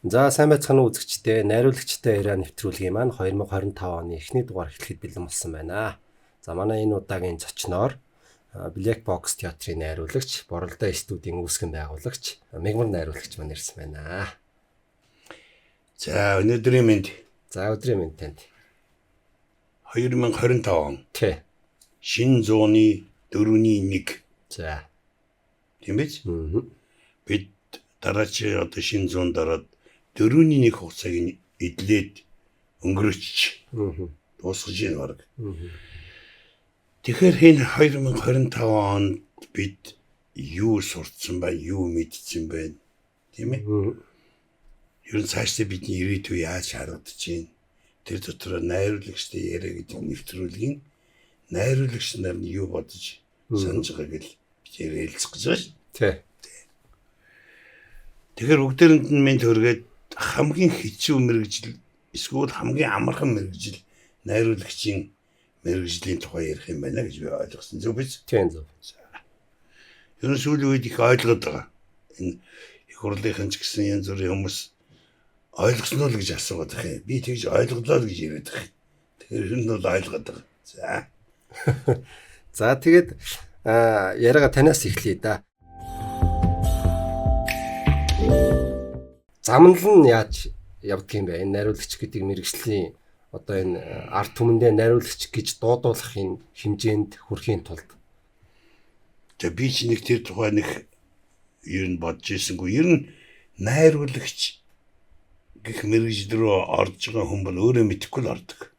За сайн байцгаана уу үзэгчдээ. Найруулагчтай яриа нэвтрүүлгийн маань 2025 оны эхний дугаар эхлэхэд бэлэн болсон байна. За манай энэ удаагийн зочноор Black Box театрын найруулагч, Боролдоо студийн үүсгэн байгуулагч, Мегмар найруулагч маань ирсэн байна. За өнөөдрийн мэнд. За өдрийн мэнд танд. 2025 он. Тэ. Шинэ зууны 4-1. За. Тийм биз? Бид дараач одоо шинэ зуунд ороод 4-1 хугацааг эдлээд өнгөрөөч. Дуусгаж ийн баг. Тэгэхээр энэ 2025 онд бид юу сурцсан байна, юу мэдсэн байна, тийм ээ? Ер нь цаашдаа бидний ирээдүй яаж харагдаж байна? Тэр дотор найруулагчтай яриа гэдэг нэвтрүүлгийн найруулагч нар нь юу бодож санаж байгааг л бид ярилцах гэж байна шүү. Тий. Тэгэхээр бүгдээрэнд нь мэд хөргээд хамгийн хэцүү мэрэгжил эсвэл хамгийн амархан мэрэгжил найруулагчийн мэрэгжлийн тухай ярих юм байна гэж би ойлгосон. Зөв биз? Тийм зөв. Ер нь сүүлийн үед их ойлгоод байгаа. Энэ их хурлынхан ч гэсэн янз бүрийн хүмүүс ойлгосноо л гэж асуугаад байгаа юм. Би тэгж ойлголоо л гэж яриад байгаа. Тэгэхээр энэ нь бол ойлгоод байгаа. За. За тэгээд яриага танаас эхлэе да. Замнал нь яаж явдаг юм бэ? Энэ найруулагч гэдэг мэргэжлийн одоо энэ арт түмэндээ найруулагч гэж дуудуулахын хэмжээнд хүрэхийн тулд. За би ч нэг тэр тухай нэг ер нь бодож ирсэнгүй. Ер нь найруулагч гэх мэргэжил рүү орж байгаа хүн бол өөрөө мэдэхгүй л ордог.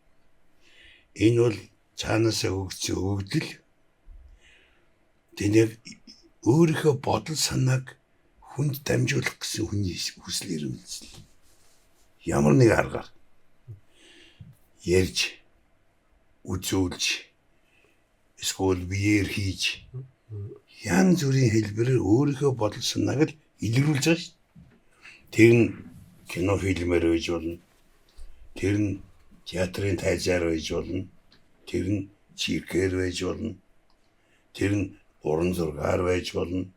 Энэ бол цаанаасаа өгсөн өгдөл. Тэгээд өөрийнхөө бодол санааг хүнд дамжуулах гэсэн хүний хүсэл эрмэлзэл. Ямар нэг аргаар ярьж, үзүүлж, эсвэл биеэр хийж, янз бүрийн хэлбэрээр өөрийнхөө бодол санааг л илрүүлж байгаа шүү. Тэр нь кино фильмээр байж болно. Тэр нь театрын тайзаар байж болно. Тэр нь циркээр байж болно. Тэр нь уран зургаар байж болно.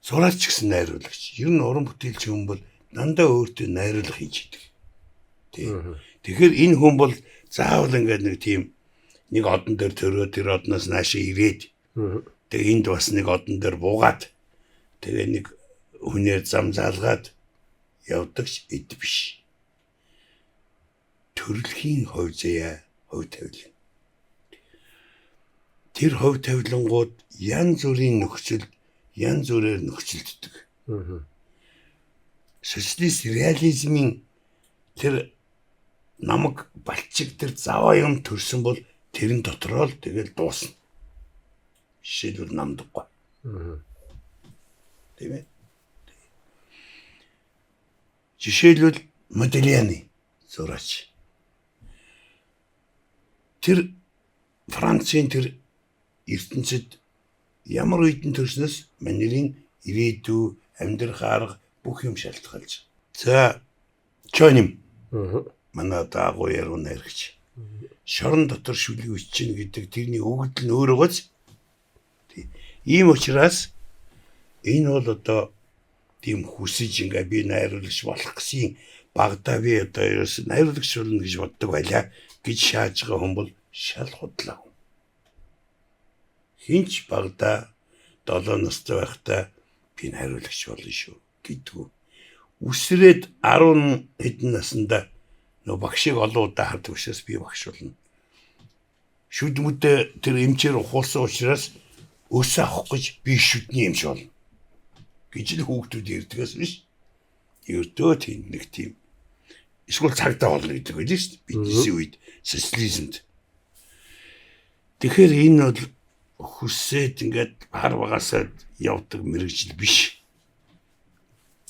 Зураач гэсэн найруулагч. Ер нь уран бүтээлч хүн бол дандаа өөртөө найруулга хийж идэг. Тэгэхээр энэ хүн бол заавал ингээд нэг тийм нэг одон дээр төрөө тэр одноос наашаа ирээд тэгээ энд бас нэг одон дээр буугаад тэгээ нэг хүнээр зам заалгаад явдагч эд биш. Төрөлхийн хувь заяа, хувь тавилан. Тэр хувь тавилангууд янз бүрийн нөхцөл янз бүрээр нөхцөлддөг. Социалист реализмын тэр намаг балчиг тэр заваа юм төрсөн бол тэрэн дотроо л тэгэл дуусна. Жишээлбэл намдаггүй. Тийм ээ. Жишээлбэл Модильяны зураач. Тэр Францын тэр ертөнцид ямар үеийн төрснөөс манерийн ирээдүй, амьдрах арга бүх юм шалтгаалж. За, Чоним. Манай даагуу яруу найрагч. Шорон дотор шүлэг үччинь гэдэг тэрний өгдөл нь өөрөө гоц. Ийм учраас энэ бол одоо тийм хүсэж ингээ би найруулагч болох гэсэн багада би одоо ерөөс найруулагч болно гэж боддог байлаа гэж шааж байгаа хүн бол шал худлаа. Хинч багада 7 настай байхдаа би найруулагч болно шүү гэдгүү. Үсрээд 10 хэдэн наснда нөө багшиг олон удаа хардаг учраас би багш болно. Шүд мүдэ тэр эмчээр ухуулсан учраас өсөө авах гэж би шүдний эмч болно гэж л хүүхдүүд ярьдгаас биш. Ердөө тийм нэг тийм эсвэл цагдаа болно гэдэг байлээ шүү дээ. Бидний үед социализмд. Тэгэхээр энэ бол хүсээд ингээд хар багасаад явдаг мэрэгжил биш.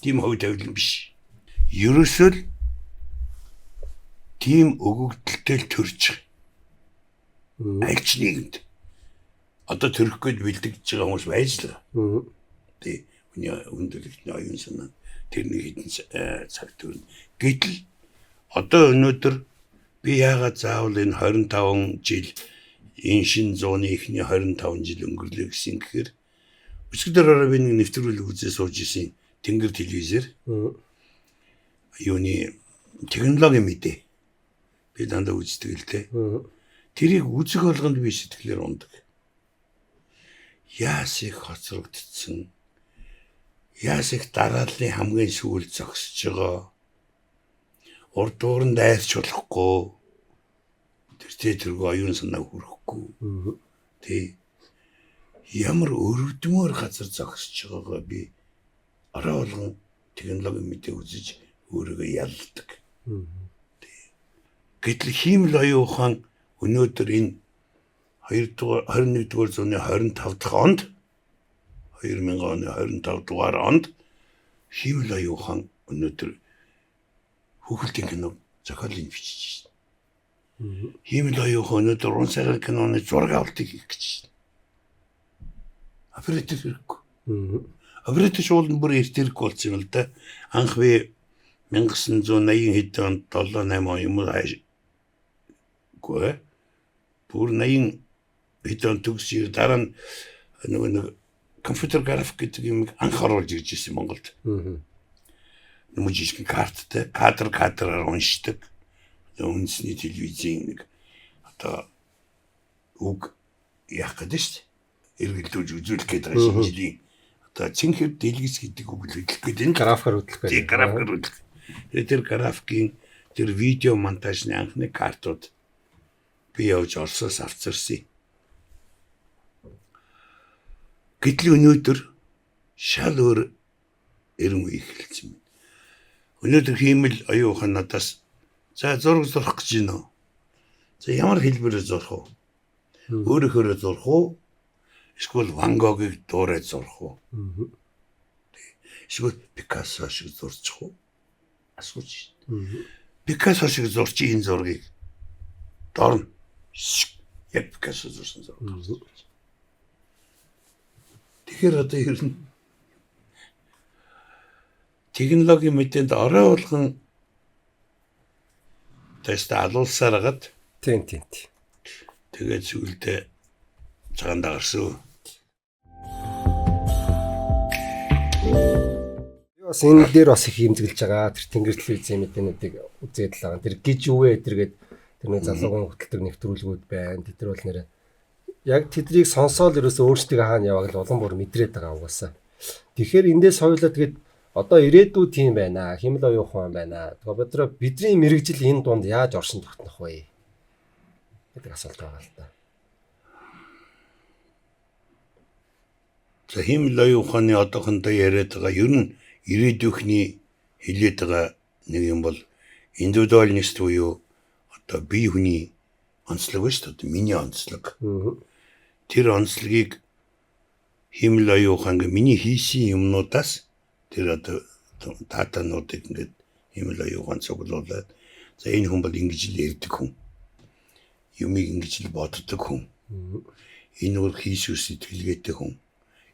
Тийм хувь тавилан биш. Ерөөсөө л тийм өгөгдөлтэй л төрж байгаа. Аль ч нийгэмд. Одоо төрөх гээд бэлдэж байгаа хүмүүс байж л байгаа. Тий. Хүний хүндрэлтний оюун санаа тэрний хідэн цаг төрн. Гэтэл одоо өнөөдөр би яагаад заавал энэ 25 жил энэ шинэ зууны эхний 25 жил өнгөрлөө гэсэн гэхээр өсгөр ороо би нэг нэвтрүүлэг үзээ сууж исэн Тэнгэр телевизээр юуны технологи мэдээ. Би дандаа үздэг л дээ. Тэрийг үзэх болгонд би сэтгэлээр ундаг. Яас их хоцрогдсон. Яас их дарааллын хамгийн сүүл зогсож байгаа. Урд дуур нь дайрч болохгүй. тэргүй оюун санаа хүрэхгүй. Тэ ямар өрөвдмөр газар зогсож байгаагаа би орой болгон технологи мэдээ үзэж өөрийгөө ялдаг. Гэтэл хиймэл оюун ухаан өнөөдөр энэ 21-р зууны 25 дахь онд 2000 оны 25 дугаар онд хиймэл оюун ухаан өнөөдөр хүүхэлдэйн кино зохиолыг бичиж байна. Хиймэл оюун ухаан өнөөдөр уран сайхан киноны зураг авалтыг хийх гэж байна. Оператор хэрэггүй. Оператор шуулн бүр эрт хэрэггүй болсон юм л да. Анх би 1980 хэд онд 7-8 он юм уу хайшгүй. Бүр 80 хэд он төгсөөр дараа нь нэг компьютер график гэдэг юм анх оруулж ирж ирсэн Монголд. Нэг жижиг карттай кадраар уншдаг. Үндэсний телевизийн нэг одоо үг яах гэдэг шүү дээ. Эргэлдүүлж үзүүлэх гэдэг шинжилгээ. Одоо цэнхэр дэлгэц гэдэг үг л хэлэх гэдэг энэ графикаар хөдлөх гэдэг. Графикаар хөдлөх. Тэр графикийн тэр видео монтажны анхны картууд би явж Оросоос авчирсан. Гэтэл өнөөдөр шал өөр эрен үе эхэлсэн байна. Өнөөдөр хиймэл оюун ухаан надаас за зураг зурх гэж байна уу? За ямар хэлбэрээр зурх вэ? Өөрөөхөө зурх уу? Эсвэл Ван Гогийг дуурайж зурх уу? Эсвэл Пикассо шиг зурчих уу? Асууж шин. Пикассо шиг зурч энэ зургийг дорно. Яг Пикассо зурсан зураг. Тэгэхээр одоо ер нь технологи мэдээнд орой болгон тест алуулсаар гад Тийм. тэгээд сүулдэ цагаандаа гарсан. Бас энэ дээр бас их хэмзэглэж байгаа. Тэр тэнгэр телевизийн мэдээнүүдийг үзээд л байгаа. Тэр гиж үвэ эдэргээд тэр нэг залуугийн хөтөлбөр нэвтрүүлгүүд байна. Тэд нар бол нэрээ яг тэдрийг сонсоол ерөөсөө өөрсдөө хаана явааг л улам бүр мэдрээд байгаа угаасаа. Тэгэхээр эндээс хоёулаа тэгээд одоо ирээдүйд тийм байна. Хиймэл оюун ухаан байна. Тэгэхээр бидний мэрэгжил энэ дунд яаж оршин тогтнох вэ гэдэг асуулт байгаа л да. За хиймэл оюун ухааны одоохондоо яриад байгаа ер нь ирээдүйхний хилээд байгаа нэг юм бол индивидуалист буюу одоо бие хүний онцлог ба шүү дээ. Миний онцлог. Тэр онцлогийг хиймэл оюун ухаан гэ миний хийсэн юмнуудаас тэр одоо датануудыг ингээд хиймэл оюун ухаан цуглуулад за энэ хүн бол ингэж л ярьдаг хүн. Юмыг ингэж л боддог хүн. Энэ бол хийшүү сэтгэлгээтэй хүн.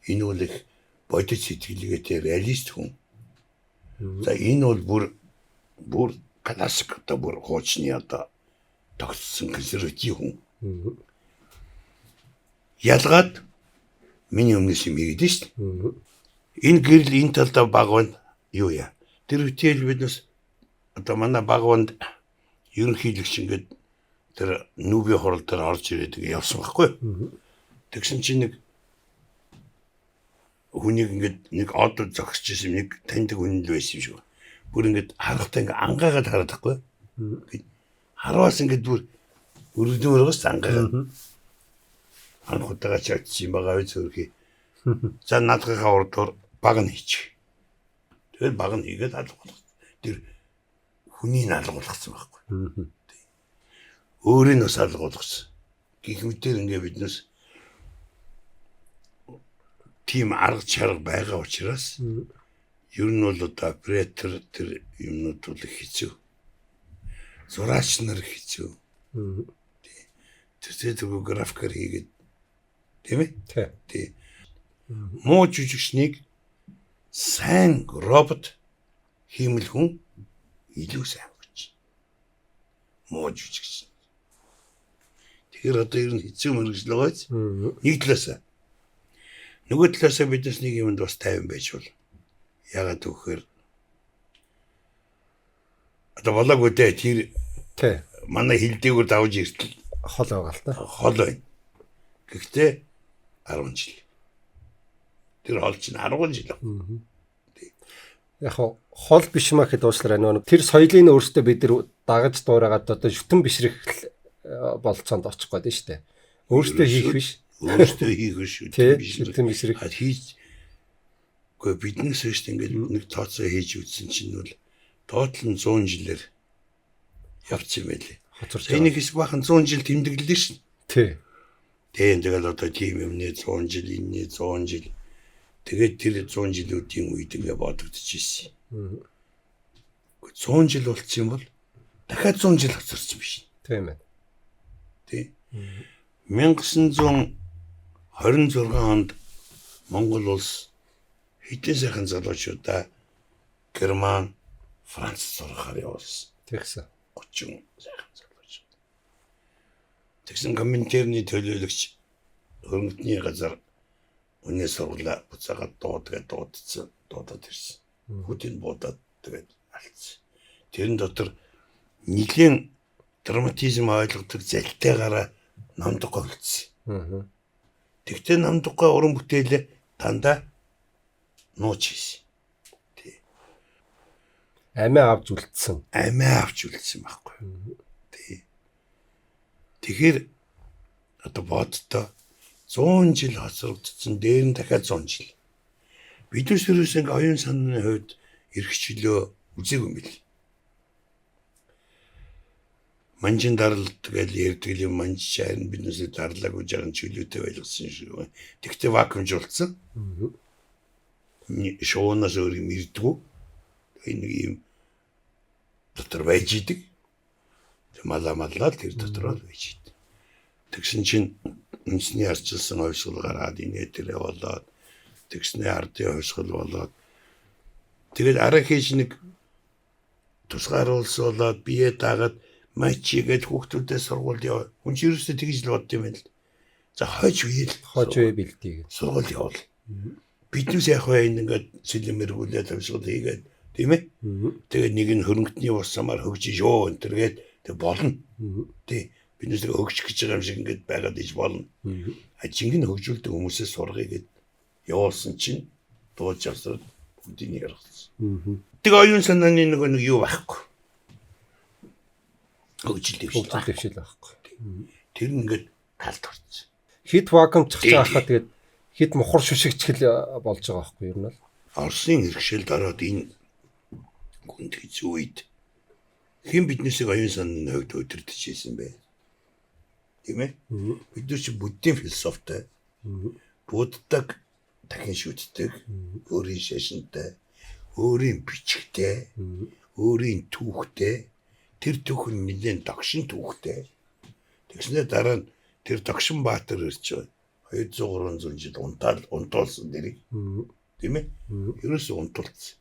Энэ бол их бодит сэтгэлгээтэй реалист хүн. За энэ бол бүр классик одоо бүр хуучны одоо тогтсон консерватив хүн. Ялгаад миний өмнөөс юм хийгээд шүү дээ. Энэ гэрэл энэ талдаа багванд юу яа. Тэр үтэл биднес одоо манай багванд ерөнхийлөгч ингээд тэр нүүбийн хурал дээр орж ирээд явсан байхгүй. Тэгсэн чинь нэг хүнийг ингээд нэг одод зогсож ирсэн нэг таньдаг хүн л байсан юм шиг. Бүр ингээд харахтаа ингээд ангаагаад хараад байхгүй. Хараас ингээд бүр өрөвдмөрөөс ангаагаад. Анхудаага ч очиж байгаа үе зүрхий. За наадгийнхаа урдуур баг нь хийчих. Тэгээд баг нь хийгээд алгуулах. Тэр хүний алгуулсан байхгүй. Өөрийн бас алгуулсан. Гихмтэр ингээ биднес тим арга чарга байгаа учраас ер нь бол одоо оператор тэр юмнууд бол хэцүү. Зураач нар хэцүү. Тэр графикаар хийгээд тийм ээ? Тийм. Муу жүжигчнийг сайн робот хиймэл хүн илүү сайн гэж. Муу жүжигч. Тэгэхээр одоо ер нь хэцүү мэргэжил байгааз нэг талаасаа. Нөгөө талаасаа биднес нэг юмд бас тайван байж бол. Ягаад гэвэл Одоо болоогүй дээ тэр Тий. манай хилдээгүүр давж иртэл Хол байгаа л та. хол байна. Гэхдээ 10 жил. Тэр хол чинь 10 жил. Яг хол биш маа гэхэд уучлаарай нөгөө тэр соёлын өөртөө бид нар дагаж дуурайгаад одоо шүтэн бишрэх болцоонд очих гээд нь штэ. Өөртөө хийх биш. Өөртөө хийх биш. Шүтэн бишрэх хийж үгүй биднээс биш ингээд нэг тооцоо хийж үзсэн чинь бол доотлон 100 жилээр явчих юм байлээ. хоцорч Энийг хэсэг бахан 100 жил тэмдэглэлээ шин. Тий. Тэгэл одоо тийм юмнээ 100 жил, энэний 100 жил. Тэгээд тэр 100 жилүүдийн үед ингээ бодогдчихсэн. 100 жил болчих юм бол дахиад 100 жил хоцорч биш. Тийм ээ. Тий. 1926 онд Монгол улс хэдэн сайхан залуучуудаа Герман, Франц сурахаар явуулсан. Тэгсэн. 30 сайхан залуучууд. Тэгсэн комментарны төлөөлөгч хөрөнгөний газар үнэ сургуулаа буцаагаад дуудаад ирсэн. Хүүтийн буудаад тэгээд алдсан. Тэрэн дотор нэгэн драматизм ойлгодог залтайгаараа намдгаа үлдсэн. Тэгтээ намдгаа уран бүтээлээ дандаа нууч хийсэн. Амиа авч үлдсэн. Амиа авч үлдсэн байхгүй. Тий. Тэгэхээр одоо бодтоо 100 жил хоцрогдсон дээр нь дахиад 100 жил. Биднес юус ингээ оюун санааны хувьд эрхчлөө үзээгүй юм бэл. Манжин даралт гэж ярьдаг юм манжчаар нь биднээс дарлаагүй жаан чөлөөтэй байлгасан шүү. Тэгтээ вакуумжуулсан. Шоунаас өөр юм ирдэггүй. Энэ юм дотор байж идэг. Малаа тэр дотор байж идэг. Тэгсэн чинь үнсний арчилсан ойсгол гараад инээ тэрэ болоод тэгснээ ардын ойсгол болоод тэгээд арга хийж нэг тусгааруулсан болоод бие даагаад мачигээд хүүхдүүдээ сургуульд яв. Хүн ч ерөөсөө тэгж л бодд юм байна л. За хойч үе бэлтий гэж. Сургуульд явал. Биднээс яг хөө ингээд сэлэмэргүүлээд авшгал хийгээд тийм ээ. Тэгээд нэг нь хөрөнгөний ус самаар хөгжиж ёо энтергээд тэг болно. Тий. Биднээс өгч гэж байгаа юм шиг ингээд байгаад иж болно. Жинхэнэ хөгжүүлдэг хүмүүсээс сургая гэд явуулсан чинь дууж авсраад бүгдийг яргацсан. Тэг оюун санааны нэг юу байхгүй. Хөгжил дэвшил байхгүй. Тэр ингээд талд орсон. Хит вакуумчж байхад тэгээд хит мухар шүшигчгэл болж байгаа байхгүй юу юм бол. Оросын хэрэгшээлд ороод энэ гүнд хэцүү үед хэн биднээсээ оюун санааны хувьд өдөрдөж хийсэн бэ? Тийм ээ? Бид нар чи буддийн философитой. Буддаг дахин шүтдэг, өөрийн шашинтай, өөрийн бичгтэй, өөрийн түүхтэй. Тэр түүх нь нэгэн догшин түүхтэй. Тэгснээр дараа нь тэр догшин баатар ирж байгаа. 200-300 жил унтуулсан дэрийг. Тийм ээ? Ерөөсөө унтуулсан.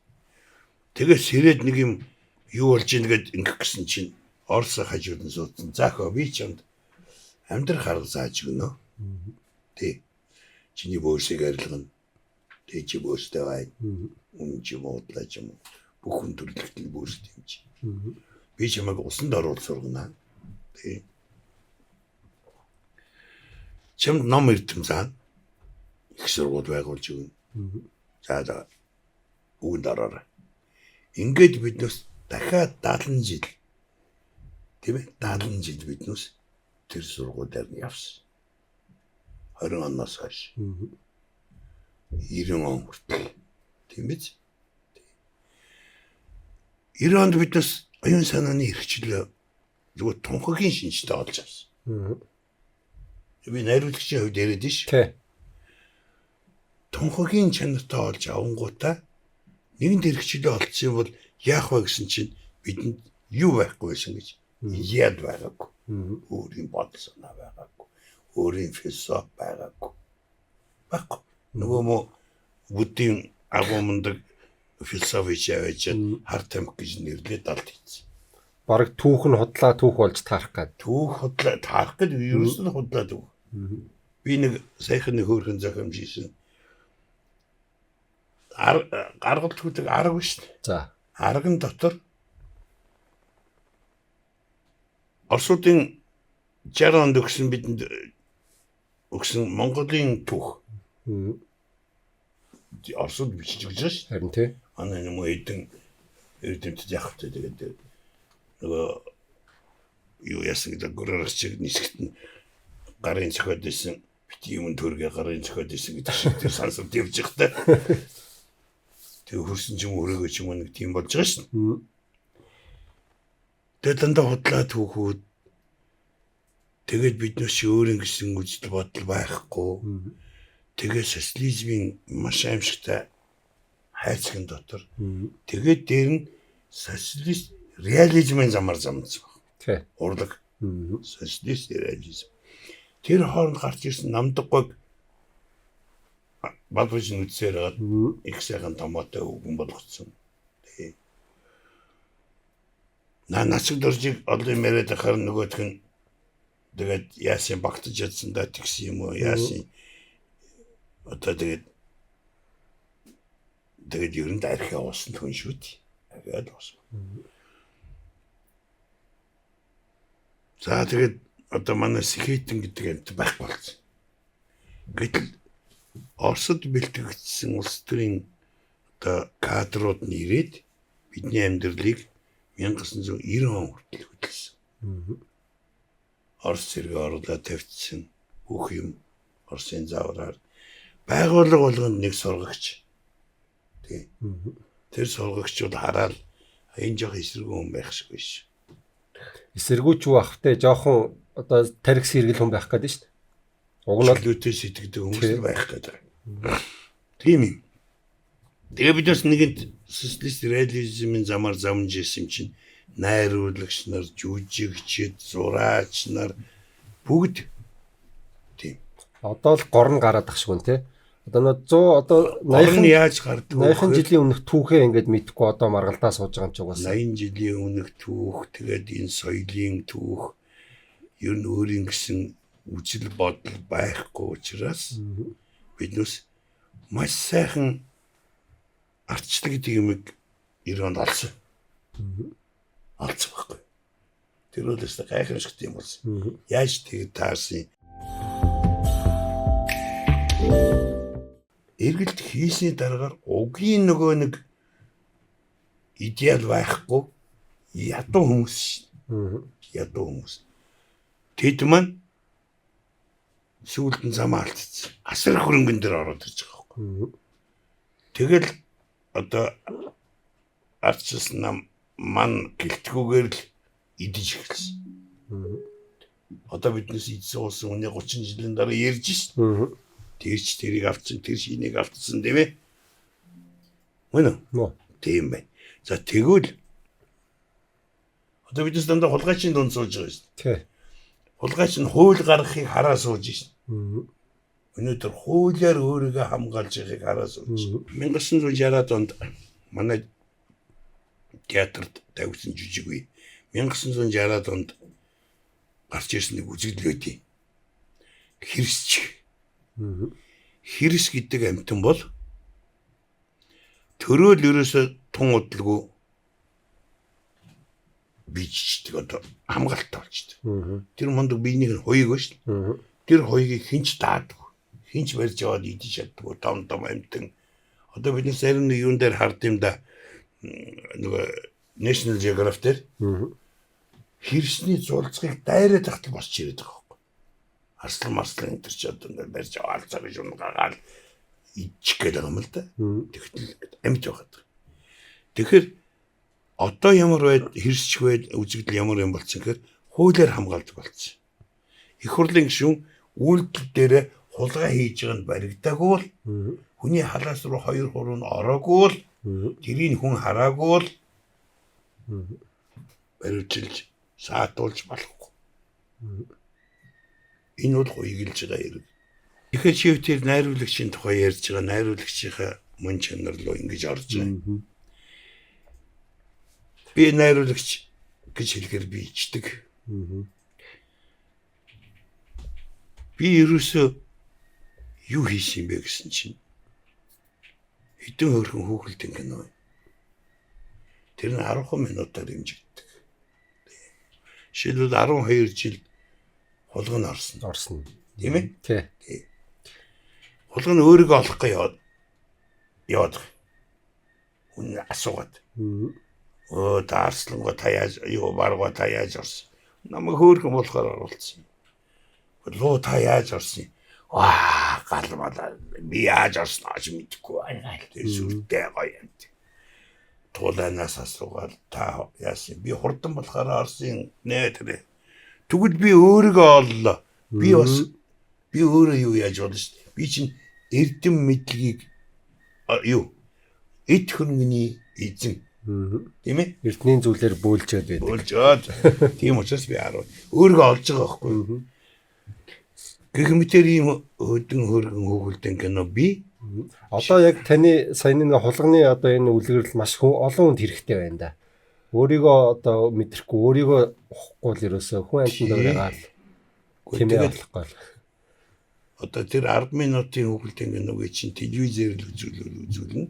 Тэгээд сэрээд нэг юм юу болж ийн гэд ингэх гэсэн чинь Орос хажууд нь суудсан. Заахаа би чамд амьдрах арга зааж өгнө. Тий. Чиний бөөсийг арилгана. Тий чи бөөстэй бай. Үн чи муудлаж юм. Бүх хүн төрлөختөл бөөстэй юм чи. Би чамайг усанд оруулж сургана. Тий. Чамд ном ирдэм заа. Их сургууль байгуулж өгнө. За үгэнд ороо. Ингээд биднээс дахиад 70 жил тийм ээ 70 жил биднээс тэр сургуулиар нь явсан. 20 оноос хойш. 90 он хүртэл тийм биз? 90 онд биднээс оюун санааны хэрэгчлээ зүгээр тунхагийн шинжтэй олж авсан. Би найруулагчийн хувьд яриад ш. Тий. Тунхагийн чанартай олж авангуудаа нэгэн хэрэгчлээ олцсон бол яах вэ гэсэн чинь бидэнд юу байхгүй байсан гэж яад байгаагүй. Өөрийн бодол санаа байгаагүй. Өөрийн философи байгаагүй. Баггүй. Нөгөө буддийн агуумдаг философич явж хар тамхи гэж нэрлээд алд хийсэн. Бараг түүх нь худлаа түүх болж таарах гээд. Түүх худлаа таарах гээд ерөөсөө худлаад өг. Би нэг саяхан нэг хөөрхөн зохиомж хийсэн. Гаргалт хүдэг арга биш үү? За. Арган дотор Оросуудын 60 онд өгсөн бидэнд өгсөн Монголын түүх. Оросууд бичиж өгч байгаа шүү. Харин тий. Манай юм эдэн эрдэмтэд явах тэгээд нөгөө юу яасан гэдэг гөрөрч чиг нисгт нь гарын цохиод исэн бити юм төргээ гарын цохиод исэн гэдэг шиг тэр сансад явж байхдаа тэг хөрсөн ч юм өрөөгөө ч юм нэг тийм болж байгаа шүү. Тэгээд дандаа худлаа түүхүүд тэгээд биднээс өөрийн гэсэн үзэл бодол байхгүй. Тэгээд социализмын маш аимшигтай хайцгийн дотор. Тэгээд дээр нь социалист реализмын замаар замдсан. Тий. Урлаг. Социалист реализм. Тэр хооронд гарч ирсэн намдаггүйг балбаж нүцээр гад их сайхан томоотой өгөн болгоцсон. Тий. Нацаг дөржиг олон мэрэд ахаар нөгөөх нь тэгээд яасан багтаж ядсан да тэгсэн юм уу яасан одоо тэгээд ер нь архи явуулсан хүн шүү дээ. Тэгээд болсон. За тэгээд одоо манай Сэхэтэн гэдэг амт байхгүй болсон. Гэтэл Оросд бэлтгэгдсэн улс төрийн одоо кадрууд нь ирээд бидний амьдралыг 1990 он хүртэл хөдөлсөн. Орос зэрэг орлоо тавьчихсан бүх юм Оросын заавраар байгууллага болгонд нэг сургагч. Тий. Тэр сургагчуд хараад энэ жоох эсэргүү хүн байх шиг биш. Эсэргүүч юу ахвтай жоохон одоо тарих сэргэл хүн байх гэдэг шүү дээ. Уг нь лүтээ сэтгэдэг хүмүүс байх гэдэг. Тийм юм. Тэгээ бид бас нэгэнд социалист реализмын замаар замж исэн чинь найруулагч нар, жүжигчид, зураач нар бүгд тийм. Одоо л горн гараад ах шиг үн тий. Одоо 100 одоо 80 яаж гардаг вэ? 80 жилийн өмнөх түүхээ ингээд мэдхгүй одоо маргалдаа сууж байгаа юм чи угаасаа. 80 жилийн өмнөх түүх, тэгээд энэ соёлын түүх ер нь өөрийн гэсэн үжил бодол байхгүй учраас биднээс маш сайхан ардчлал гэдэг юмыг 90 онд олсон. Олсон байхгүй. Тэр бол өстой гайхамшигт юм болсон. Яаж тэгээд таарсан? Эргэлт хийсний дараагаар угийн нөгөө нэг идеал байхгүй ядуу хүмүүс шин. Ядуу хүмүүс. Тэд маань сүүлд нь замаа алдчихсан. Асар хөрөнгөн дээр ороод ирж байгаа байхгүй. Тэгэл одоо арчилсан нам ман гэлтгүүгээр л идэж эхэлсэн. Одоо биднээс идсэн уусан үнэ 30 жилийн дараа ярьж шин. Тэрч тэрийг авцсан, тэр шинийг авцсан тийм ээ. Мөн үү? Тийм бай. За тэгвэл одоо бидээс дандаа хулгайчийн дунд сууж байгаа шүү дээ. Тий. Хулгайч нь хууль гаргахыг хараа сууж шин. Өнөөдөр хуулиар өөрийгөө хамгаалж байгааг хараа сууж. 1960-аад онд манай театрт тавьсан жижиг үе. 1960-аад онд гарч ирсэн нэг үзэгдэл байдیں۔ Хэрсч. Хэрс гэдэг амьтан бол төрөөл ерөөсө тун удалгүй бичдэг одоо хамгаалалттай болчтой. Тэр мундаг биенийг нь хуйг шүү дээ. Тэр хуйгийг хинч даадаг. Хинч барьж аваад идэж чаддаг. Том амьтан. Одоо бидний зарим нэг юун дээр хард юм да. Нөгөө National Geographic дээр хэрсний зулцгийг дайраад тахтал босч ирээд байгаа. Арслан энэ төр чи одоо ингээд барьж аваалцаа гэж унгагаал ичих гээд байгаа юм л да. Тэгтэл амьд байгаад. Тэгэхээр одоо ямар байд хэрсч байд үзэгдэл ямар юм болцсон гэхээр хуулиар хамгаалдаг болцсон. Их хурлын гишүүн үйлдэл дээр хулгай хийж байгаа нь баригдаагүй бол хүний халаас руу 2 хуруу нь ороогүй бол тэрийг хүн хараагүй бол барилжилж саатуулж болохгүй. Энэ бол хуйгэлж байгаа хэрэг. Тэгэхээр чи тэр найруулагчийн тухай ярьж байгаа найруулагчийнхаа мөн чанар руу ингэж орж байгаа. Би найруулагч гэж хэлэхээр би ичдэг. Би ерөөсөө юу хийсэн бэ гэсэн чинь хэдэн хөрхөн хүүхэлдэйн кино. Тэр нь 10 минутаар хэмжигддэг. Жишээлбэл 12 жил хулгана орсон. Орсон. Тийм ээ? Тий. Хулгана өөрийгөө олох гэж яваад. Хүн асуугаад. Таарслангаа таяаж баргаа таяаж орсон. Намайг хөөрхөн болохоор оруулсан. Луу та яаж орсон? Галмалаа. Би яаж орсноож мэдэхгүй байна. Сүртэй гоё юм. Тууланаас асуугаад та яасан? Би хурдан болохоор орсон нэ тэр. Тэгвэл би өөрийгөө оллоо. Би өөрөө юу яаж болно шүү дээ. Би чинь эрдэм мэдлэгийг эд хөрөнгөний эзэн. Тийм ээ? Эрдний зүйлээр бөөлжөөд байдаг. Бөөлжөөд. Тийм учраас би 10 өөрийгөө олж байгаа байхгүй. Гэх мэтэр ийм хөдөн хөргөн хөөгөлдөн кино би одоо яг таны саяны хулганы одоо энэ үлгэрэл маш олон хүнд хэрэгтэй байна да. Өөрийгөө одоо мэдрэхгүй өөрийгөө ухахгүй л ерөөсөө хүн амтнд өөрийгөө тэмээ болохгүй. Одоо тэр 10 минутын хөөгөлдөн киног чинь телевизээр л үзүүлнэ.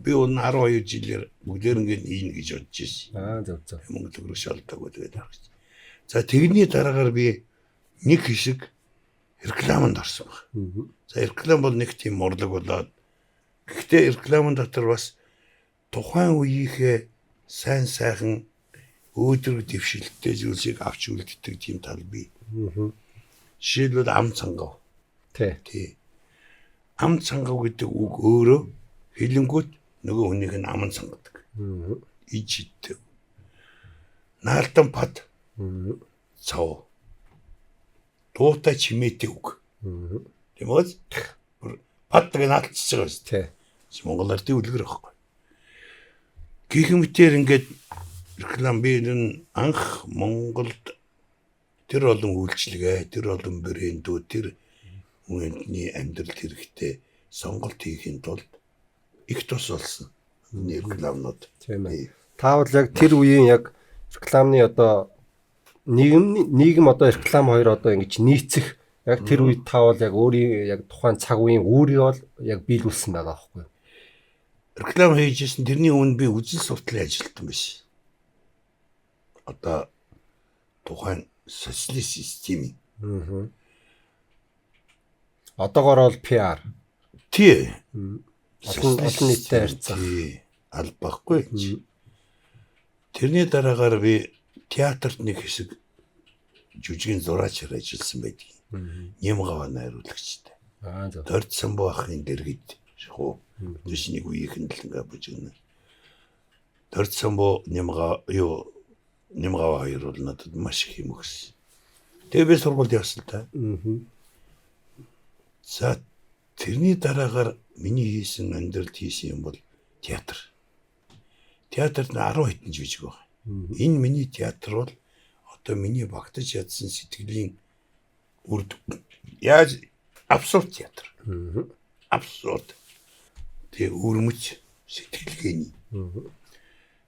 Би өнө 12 жилээр бүгдээр ингэ ийн гэж бодож ирсэн. Зөв. Монгол төгрөг шалдаг гэдэг харагч. За тэрний дараагаар би нэг хэсэг рекламанд орсон баг. За реклам бол нэг тийм урлаг болоод гэхдээ рекламын дотор бас тухайн үеийнхээ сайн сайхан өөдрөг дэвшилттэй зүйлсийг авч үлддэг тийм тал бий. Жишээлбэл ам цангав. Тий. Ам цангав гэдэг үг өөрөө хэлэнгүүт нөгөө хүнийг нь аман цангадаг. Ижидтэй. Наалтан пад. Цав. Туутай чимээтэй үг. Тийм үү? Пад гэж наалтчихж байгаа шүү дээ. Монгол ардын үлгэр байхгүй. Гэх мэтээр ингээд реклам би энэ анх Монголд тэр олон үйлчлэгээ, тэр олон брэндүүд, тэр үнэний амьдрал хэрэгтэй сонголт хийхин тулд их тус болсон. Рекламнууд. Тийм ээ. Таавал яг тэр үеийн яг рекламны одоо нийгэм одоо реклам хоёр одоо ингэж нийцэх яг тэр үед таавал яг өөрийн яг тухайн цаг үеийн өөрийгөө бол яг биелүүлсэн байгаа байхгүй. Реклам хийжсэн тэрний өмнө би үзэл сурталын ажилтан биш. Одоо тухайн социалист системийн. Одоогоор бол PR. Тий. Олон нийтэд харьцах. Албахгүй. Тэрний дараагаар би театрт нэг хэсэг жүжигэн зураачаар ажилласан байдгийг. Нямгава найруулагчтай. Зөв. Дордсон баахын дэргэд шахуу. Дэшнийг үеийнхэн л ингээ бужигна. Дордсон боо нямгава хоёр бол надад маш их юм өгсөн. Тэгээ би сургуульд явсан та. За тэрний дараагаар миний хийсэн амьдралд хийсэн юм бол театр. Театрт 10 хэдэн жүжиг байна. Энэ миний театр бол одоо миний багтаж ядсан сэтгэлийн яаж абсурд театр. Абсурд. Тэгээ өрмөж сэтгэлгээний.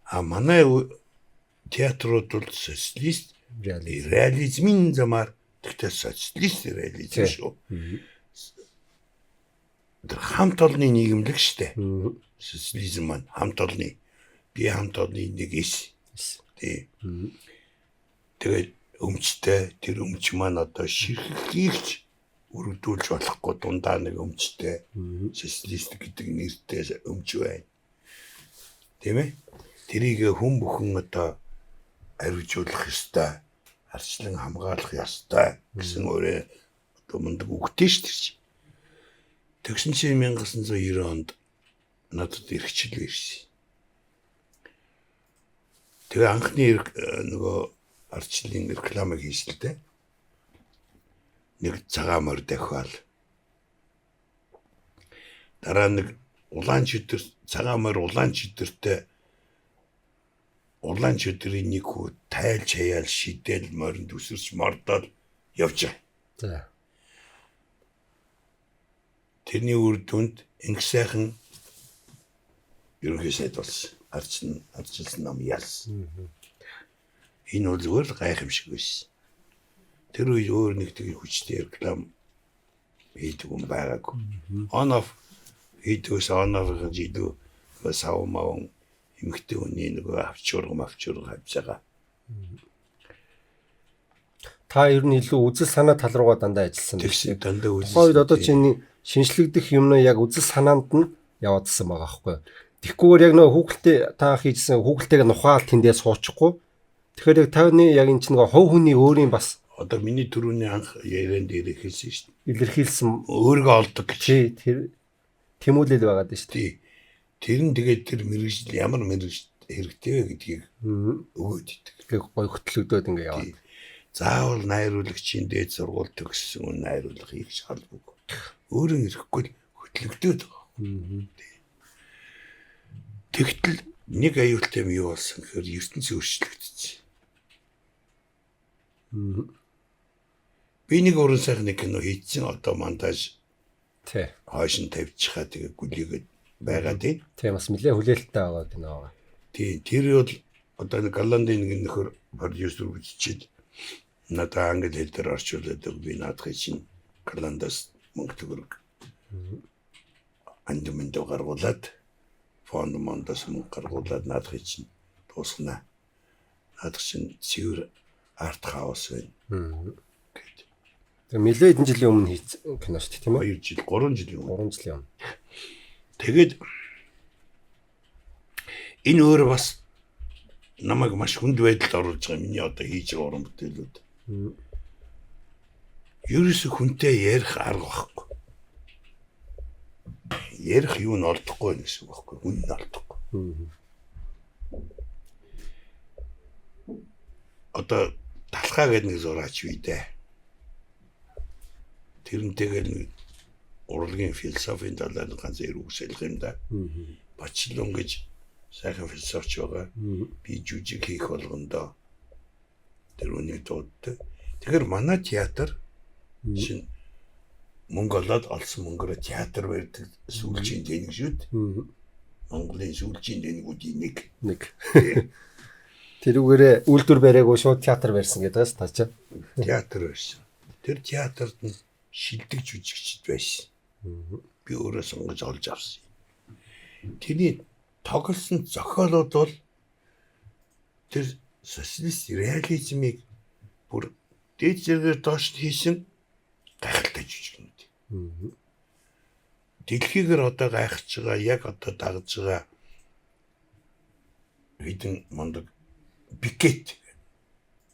Манай театрууд бол социалист реализмын замаар тэгтээ социалист реализм шүү. Тэр хамт олонны нийгэмлэг штэ. Социализм маань хамт олонны би хамт олонны нэг эс. Тий. Тэгээд өмчтэй тэр өмч маань одоо ширхгийгч өргөдүүлж болохгүй дундаа нэг өмчтэй социалист гэдэг нэртэй өмч байна. Тийм ээ? Тэрийг хүн бүхэн одоо арвижуулах ёстой, арчлан хамгаалах ёстой гэсэн өөрөө одоо мундаг үгтэй шүү дээ. Тэгсэн чинь 1990 онд надад эрхчлэл ирсэн. Тэгээ анхны нөгөө арчлалын рекламыг хийсэн л дээ. Нэг цагаан морь дахиал. Дараа нэг улаан чөдөр цагаан морь улаан чөдөртэй улаан чөдрийн нэг хүү тайлж хаяал шидэл моринд үсэрч мордоод явжаа. За. Тэрний үр дүнд инх сайхан ерөнхий сайд болсон. Арчилсан нам ялсан. Энэ бол зүгээр л гайхамшиг байсан. Тэр үе өөр нэг тийм хүчтэй реклам хийдэг юм байгаагүй. On off хийдгээс on off гэж илүү савмаун эмхтэй хүний нөгөө авчурга авч байгаа. Та ер нь илүү үзэл санаа тал руугаа дандаа ажилласан байна Тэгсэн шүү. дандаа Тухайн үед одоо үзсэн. чиний шинжлэгдэх юм нь яг үзэл санаанд нь яваадсан байгаа байхгүй. Тэгэхгүйгээр яг нөгөө хүүхэлтэй та хийжсэн хүүхэлтэйг нухаал тэндээ суучихгүй. Тэгэхээр яг таны яг энэ чинь нөгөө хувь хүний өөрийн бас Одоо миний түрүүний анх яриан дээр хэлсэн шүү дээ. илэрхийлсэн Өөрийгөө олдог гэж. тэр тэмүүлэл байгаад байна шүү. Тий. Тэр нь тэгээд тэр мэрэгжил ямар мэрэгжил хэрэгтэй вэ гэдгийг өгөөд идэг. Тэгээ гой хөтлөгдөөд ингээ яваад. Тий. Заавал найруулагчийн дээд сургууль төгссөн хүн найруулга хийх шаардлагагүй. Өөрөө ирэхгүй л хөтлөгдөөд байгаа. Тэгтэл нэг аюултай юм юу болсон гэхээр ертөнцийн өөрчлөгдсөн. Би нэг уран сайхны кино хийсэн одоо монтаж Тий. хойш нь тавьчихаа тэгээ гүлийгээд байгаа тийм. Тийм бас нэлээ хүлээлттэй байгаа кино байгаа. Тийм тэр бол одоо нэг Голландын нэг нөхөр продюсер бичиж надад англи хэл дээр орчуулдаг би наадах чинь Голландаас мөнгө төгрөг андмэнд гаргуулад фонд мондоос мөнгө гаргуулад наадах чинь дуусгана. Наадах чинь цэвэр арт хаус байна. Тэгээ нэлээ хэдэн жилийн өмнө хийсэн кино шүү дээ тийм үү? 2 жил 3 жилийн өмнө. 3 жилийн өмнө. Тэгээд энэ өөр бас намайг маш хүнд байдалд оруулж байгаа миний одоо хийж байгаа уран бүтээлүүд. Ерөөсө хүнтэй ярих арга байхгүй. Ярих юу нь олдохгүй гэсэн үг байхгүй. Хүн нь олдохгүй. Одоо талхаа гэдэг нэг зураач бий дээ. Тэрнтэйгээр нэг урлагийн философийн талаар ганц яруу хүсэлх юм да. Бачлон гэж сайхан философч байгаа. Би жүжиг хийх болгондоо тэр үний дууддаг. Тэгэхээр манай театр шин мөнгө олоод олсон мөнгөөр театр барьдаг сүүлчийн тэнэг шүү дээ. Монголын сүүлчийн тэнэгүүдийн нэг. Тэрүүгээрээ үйлдвэр бариагүй шууд театр барьсан гэдэг бас таачаа. Театр байсан. Тэр театрт нь шилдэг жүжигчд байсан. Би өөрөө сонгож олж авсан. Тэрний тоглосон зохиолууд бол тэр социалист реализмыг бүр дээд зэрэгээр доош хийсэн гайхалтай жүжигнүүд. Дэлхийгээр одоо гайхаж байгаа, яг одоо дагж байгаа хэдэн мондөг Бикет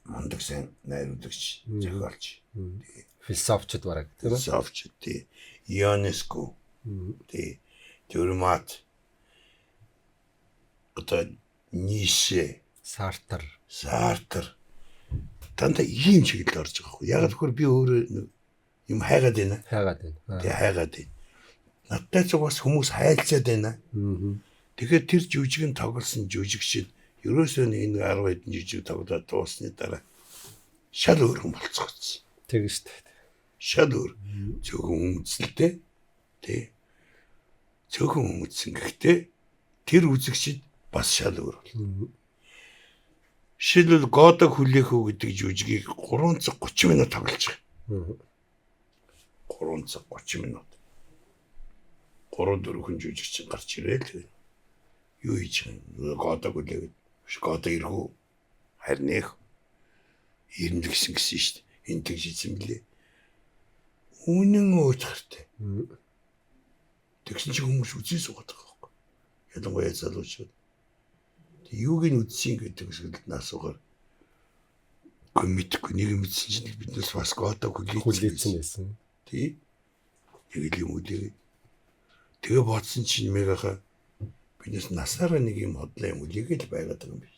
мондөг сайн найруулагч зохиолч. Философчд бараг тийм үү? Философч тий. Ионеску. Тий. Дюрмат. Одоо Нише, Сартер. Танда ийм чиглэл орж байгаа хгүй. Яг тэгэхээр би өөрөө юм хайгаад байна. Тий хайгаад байна. Надтай ч бас хүмүүс хайлцаад байна. Тэгэхээр тэр жүжиг нь тоглосон жүжигчид ерөөсөө нэг 10 хэдэн жижиг тоглоод дуусны дараа шал өөрхөн болцгоцсон. Тэг шүү дээ. Шал өөр. Зөвхөн үнэлтэй. Тэ. Зөвхөн үнэлсэн. Гэхдээ тэр үзэгчид бас шал өөр бол. Жишээлбэл Годог хүлээхүү гэдэг жүжигийг 3 цаг 30 минут тоглож байгаа. 3 цаг 30 минут. 3-4 хүн жүжигч гарч ирээл. Юу хийж байгаа юм? Годог хүлээгээд Годог иргүү харин нэх ирнэ гэсэн шүү дээ. Энэ тэгж хийсэн билээ. Үнэн уучлаартай. Тэгсэн чинь хүмүүс үзэн суугаад байгаа байхгүй. Ялангуяа залуучууд. Юуг нь үзсэн гэдэг зүйлд наасуугаар коммитгүй нэг юм үзсэн чинь биднээс бас Годог хүлээсэн байсан. Тий. Нэг юм үлээ. Тэгээ бодсон чинь мегаха биднээс насаараа нэг юм хотлоо юм үлээгээл байгаад байгаа юм биш.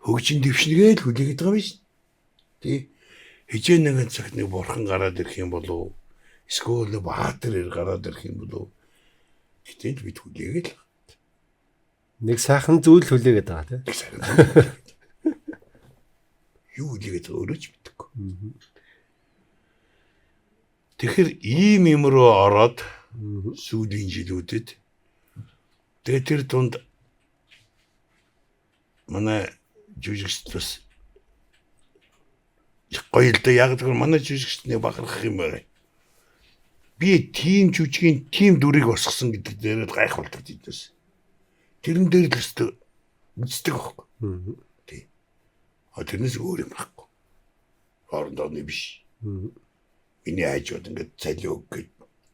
Хөгжин дэвшнэгээл хүлээгээд байгаа юм биш. Тий. Хижээ нэгэн цагт нэг бурхан гараад ирэх юм болов. Эсвэл баатар ир гараад ирэх юм болов. Гэтэл бид хүлээгээл. Нэг сайхан зүйл хүлээгээд байгаа тийм. Юу үлээгээд өөрөө ч мэдэхгүй. Тэгэхээр ийм юм руу ороод сүүлийн жилүүдэд тэгээ тэр дунд манай жүжигчд бас гоё л да яг тэр манай жүжигчдний бахархах юм байна. Би тим жүжигийн тим дүрийг босгосон гэдэг дээрээ гайхуулдаг дийдээс. Тэрэн дээр л өстө үздэг байхгүй. Тий. тэрнээс өөр юм байхгүй. Хоорондооны биш. Миний хажууд ингээд цалин өг гэж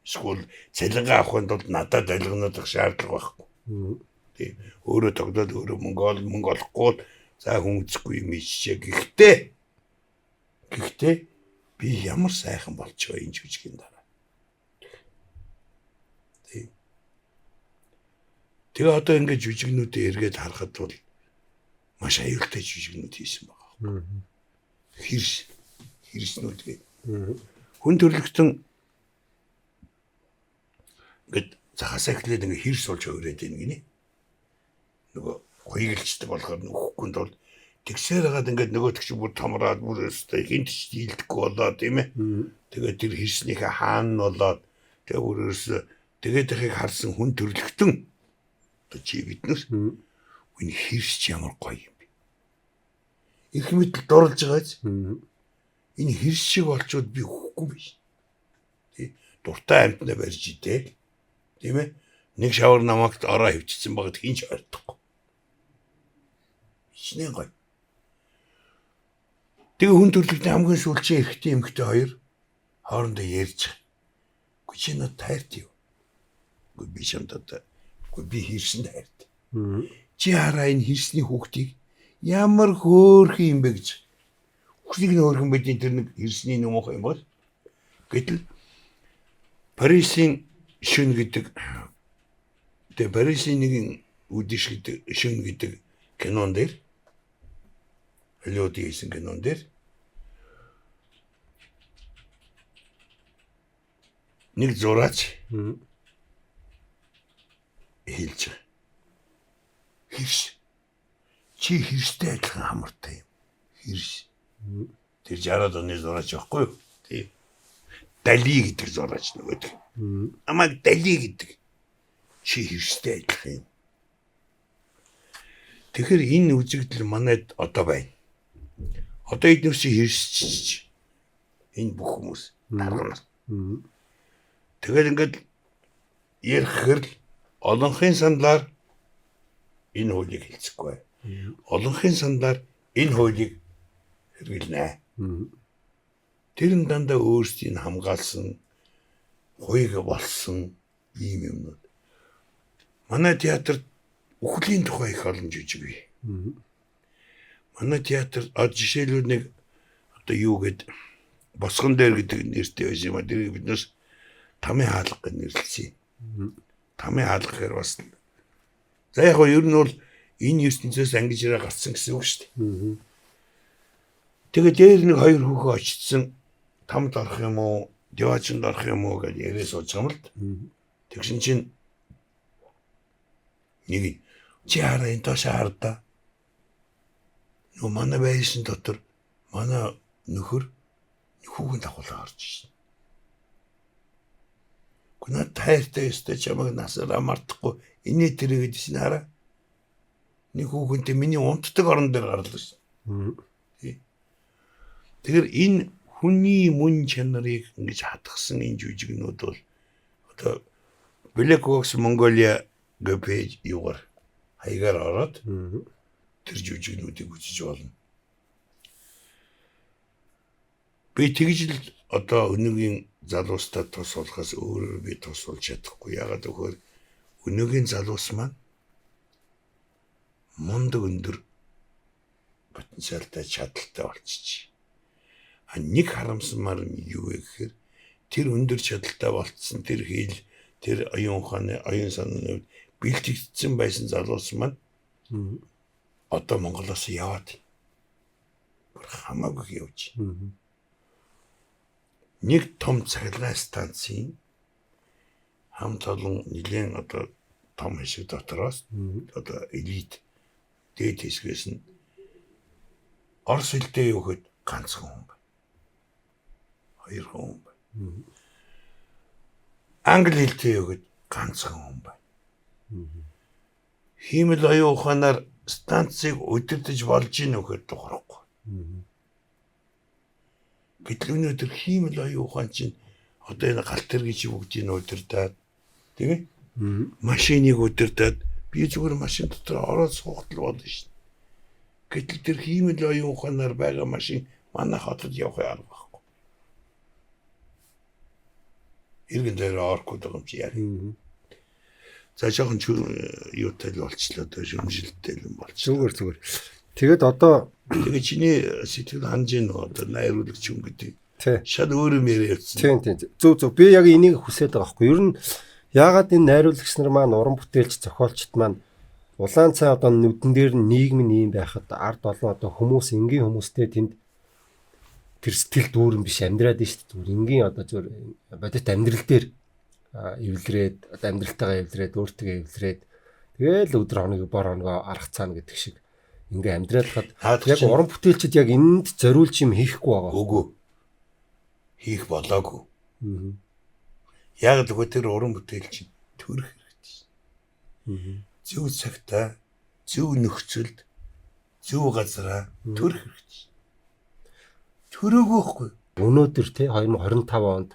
эсвэл цалингаа авахын тулд надад ойлгоноодох шаардлага байхгүй. Тийм. Өөрөө тогтоод өөрөө мөнгө олохгүй за хүн үзэхгүй юм ичээ. Гэхдээ би ямар сайхан болчихоо энэ жүжигийн дараа. Тийм. Тэгээ одоо ингээд жүжигнүүдээ эргээд харахад бол маш аюултай жүжигнүүд хийсэн байгаа. Хэрснүүд гээ. Хүн төрлөختөн ингээд захасаа эхлээд ингээд хэрс болж өрөөд ийн гинэ. Нөгөө хуйгалцдаг болохоор нөхөхгүй тул тэгсээр хагаад ингээд нөгөө тэгш бүр томроод бүр өстэй хинт ч дийлдэхгүй болоо тийм ээ. Тэгээд тэр хэрснийхээ хаан нь болоод тэгээ бүрээс тэгээд ихийг харсан хүн төрлөختөн одоо чи биднээс энэ хэрс ч ямар гоё юм бэ. Их мэдл дурлж байгаач. Энэ хэрс шиг болчоод би хөхгүй биш. Тий. Дуртай амтнаа барьж идээ. Тийм ээ. Нэг шавар намагт ороо хөвчсөн багт хинч ойртохгүй. Хичнээн гоё. Тэгээ хүн төрлөختний хамгийн сүүлчийн эрэгтэй эмэгтэй хоёр хоорондоо ярьж. Үгүй чи над тайрт юу? Үгүй би шамдаа. Үгүй би хэрсэнд тайрт. Чи хараа энэ хэрсний хүүхдийг ямар хөөрхөн юм бэ гэж. Хүүхдийг нь хөөрхөн байдیں۔ Тэр нэг хэрсний нүмөх юм бол. Гэтэл Парисын шүн гэдэг тэгээ Парисын нэгэн үдэш гэдэг шүн гэдэг кинон дээр Холливуудын хийсэн кинон дээр нэг зураач хэлж байгаа. Хэрс. Чи хэрстэй адилхан хамартай юм. Хэрс. Тэр 60-аад оны зураач байхгүй юу? Тийм. Дали гэдэг зураач нөгөөд. Амаг Дали гэдэг. Чи хэрстэй адилхан юм. Тэгэхээр энэ үзэгдэл манайд одоо байна. Одоо эдгээр чи хэрсч. Энэ бүх хүмүүс дарга. Тэгээд ингээд ярихэр олонхын сандлаар энэ хуулийг хэлцэхгүй. Олонхын сандлаар энэ хуулийг хэрэглэнэ. Тэр нь дандаа өөрсдийг хамгаалсан, хуйг болсон ийм юмнууд. Манай театрт үхлийн тухай их олон жүжиг бий. Манай театр жишээлбэл нэг одоо юу гэд босгон дээр гэдэг нэртэй байсан юм а. Тэр биднээс тамийн хаалга гэж нэрлэсэн. Тамийн хаалга гэхээр бас. За яг нь ер нь бол энэ ертөнцөөс ангиж ирээ гарсан гэсэн үг шүү дээ. Тэгээд дээр нэг хоёр хүүхэн очсон тамд орох юм уу, девачнд орох юм уу гэж яриа сууж байгаа юм л. Тэгсэн чинь нэг чи хараа энэ тоош хардаа. Нөө манай байшин дотор манай нөхөр хүүхэн дагуулаа орж ирсэн. Гүнэ тайртай өстэй чамайг насаараа мартахгүй инээ тэрэг гэдсэн хараа. Нэг хүүхэнтэй миний унтдаг орон дээр гарлаа шин. Тэгэхээр энэ хүний мөн чанарыг ингэж хатгсан энэ жүжигнүүд бол одоо Black Box Mongolia гэх пэйж юугаар хаягаар ороод тэр жүжигнүүдийг үзэж болно. Би тэгж л одоо өнөөгийн залуустай тус болохоос өөрөөр би тус болж чадахгүй. Ягаад гэвэл өнөөгийн залуус маань мундаг өндөр потенциалтай чадaltaй болчих. Нэг харамсмаар нь юу вэ гэхээр тэр өндөр чадaltaй болцсон тэр хэл тэр оюун ухааны оюун санааны бэлтгэгдсэн байсан залуус маань одоо Монголоос яваад хамаагүй явж. Нэг том цахилгаан станцын хамт олон нэгэн одоо том хэсэг дотроос одоо элит дээд хэсгээс нь Орос хэлтэй юу гэхэд ганцхан хүн байна. Хоёр хүн байна. Англи хэлтэй юу гэхэд ганцхан хүн байна. Хиймэл оюун ухаанаар станцыг удирдах болж ийн үхэд тухрахгүй. Гэтэл өнөөдөр хиймэл оюун ухаан чинь одоо энэ галт тэргийн бүгдийг удирдаад тийм ээ? Машиныг удирдаад би зүгээр машин дотор ороод суугаад л болно шин. Гэтэл тэр хиймэл оюун ухаанаар байгаа машин манай хотод явах арга байхгүй. Иргэн дээр орох гэдэг юм чи яа. За жоохон юутай л болчлоо дөө шүмжилттэй л юм болчихлоо. Зүгээр. Тэгээд одоо тэгээ чиний сэтгэл ханж ийн одоо найруулагч юм гэдэг. тий. Шал өөрөө мэрээ явцсан. Тийм. Зөв. Би яг энийг хүсээд байгаа байхгүй. Ер нь яагаад энэ найруулагч нар маань, уран бүтээлч, зохиолчд маань улаан цай одоо нүдэн дээр нийгмийн юм байхад ард олон одоо хүмүүс, энгийн хүмүүстэй тэнд тэр сэтгэл дүүрэн биш амьдраад нь шүү дээ. Зүгээр энгийн одоо зүгээр бодит амьдрал дээр эвлэрээд, одоо амьдралтайгаа эвлэрээд, өөртөө эвлэрээд тэгээл өдөр хоног бор хоногоо арах цаана гэдэг шиг ингээ амьдраад хаад яг уран бүтээлчд яг энэнд зориулж юм хийхгүй байгаа. Үгүй. Хийх болоогүй. Яг л тэр уран бүтээлч төрөх хэрэгтэй. Зөв цагтаа, зөв нөхцөлд, зөв газараа төрөх хэрэгтэй. Төрөөгүй байхгүй. Өнөөдөр те 2025 онд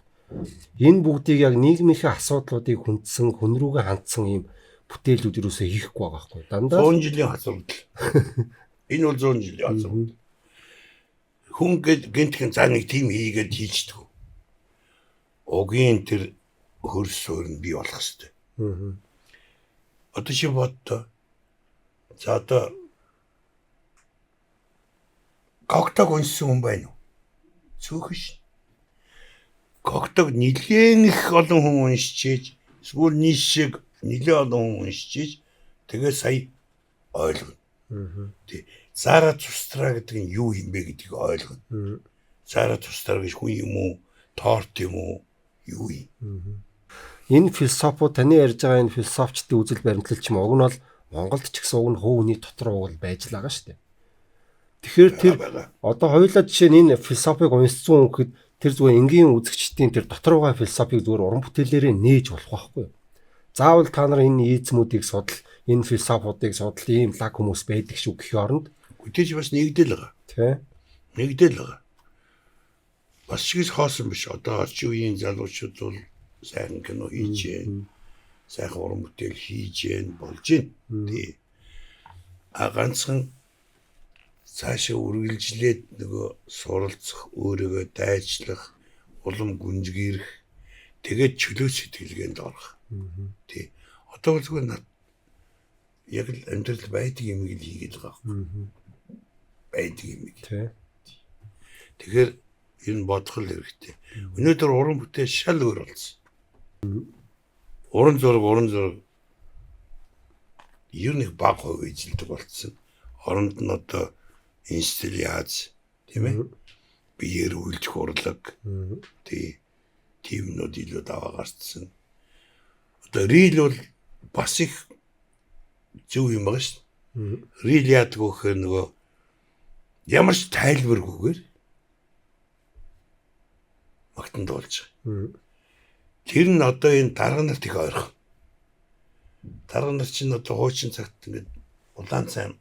энэ бүгдийг яг нийгмийнхээ асуудлуудыг хүндсэн, хүн рүүгээ хандсан юм бүтээлүүд юусоо хийхгүй байгаа байхгүй. Дандаа 100 жилийн асуудал. Энэ бол 100 жилийн асуудал. Хүн гэнтхэн цааныг тийм хийгээд хийчдэг. Огийн тэр хөрс суурь нь бий болох хэвээр. Одоо чи боддоо. За одоо Когтог уншсан хүн байна уу? Цөөхөн ш. Когтог нэлээд их олон хүн уншиж, эсвэл нийт шиг нэлээд олон хүн уншиж, тэгээ сая ойлгоно. Тэг. Заратустра гэдэг нь юу юм бэ гэдгийг ойлгоно. Заратустра гэж хүн юм уу? Торт юм уу? Юу юм? Энэ философууд таны ярьж байгаа энэ философчдын үзэл баримтлал ч юм уг нь бол Монголд ч гэсэн уг нь хууны дотор уул байж л байгаа шүү дээ. Тэгэхээр тэр одоо хоёулаа жишээ нь энэ философиг уншсан хүн гэхэд тэр зүгээр энгийн үзэгчдийн тэр дотор байгаа философиг зүгээр уран бүтээлээрээ нээж болох байхгүй юу? Заавал та нар энэ ийзмүүдийг судал, энэ философуудыг судал, ийм лаг хүмүүс байдаг шүү гэх оронд үтэж бас нэгдэл байгаа. тий. Нэгдэл байгаа. Бас чигээс хоосон биш. Одоо орчин үеийн залуучууд бол сайхан кино хийж гэн. Сайхан уран бүтээл хийж гэн болж гэн. Тий. А ганцхан цаашаа үргэлжлээд нөгөө суралцах, өөрийгөө дайчлах, улам гүнзгийрэх, тэгээд чөлөө сэтгэлгээнд орох. Тий. Одоо бол зүгээр над яг л амьдрал байдаг юм ийг л хийгээд байгаа юм. Байдаг юм ийг. Тий. Тэгэхээр энэ бодох л хэрэгтэй. Өнөөдөр уран бүтээл шал өөр болсон. Уран зураг ер нь баг хувь эзэлдэг болсон. Оронд нь одоо инсталляц тийм ээ. Биеэр үйлдэх урлаг тиймнүүд илүү даваа гарцсан. Одоо рил бол бас их зөв юм байна шүү дээ. Рил яадаг вэ гэхээр нөгөө ямар ч тайлбаргүйгээр магтанд болж байгаа. Тэр нь одоо энэ дарга нарт их ойрхон. Дарга нар чинь одоо хуучин цагт ингээд улаан цай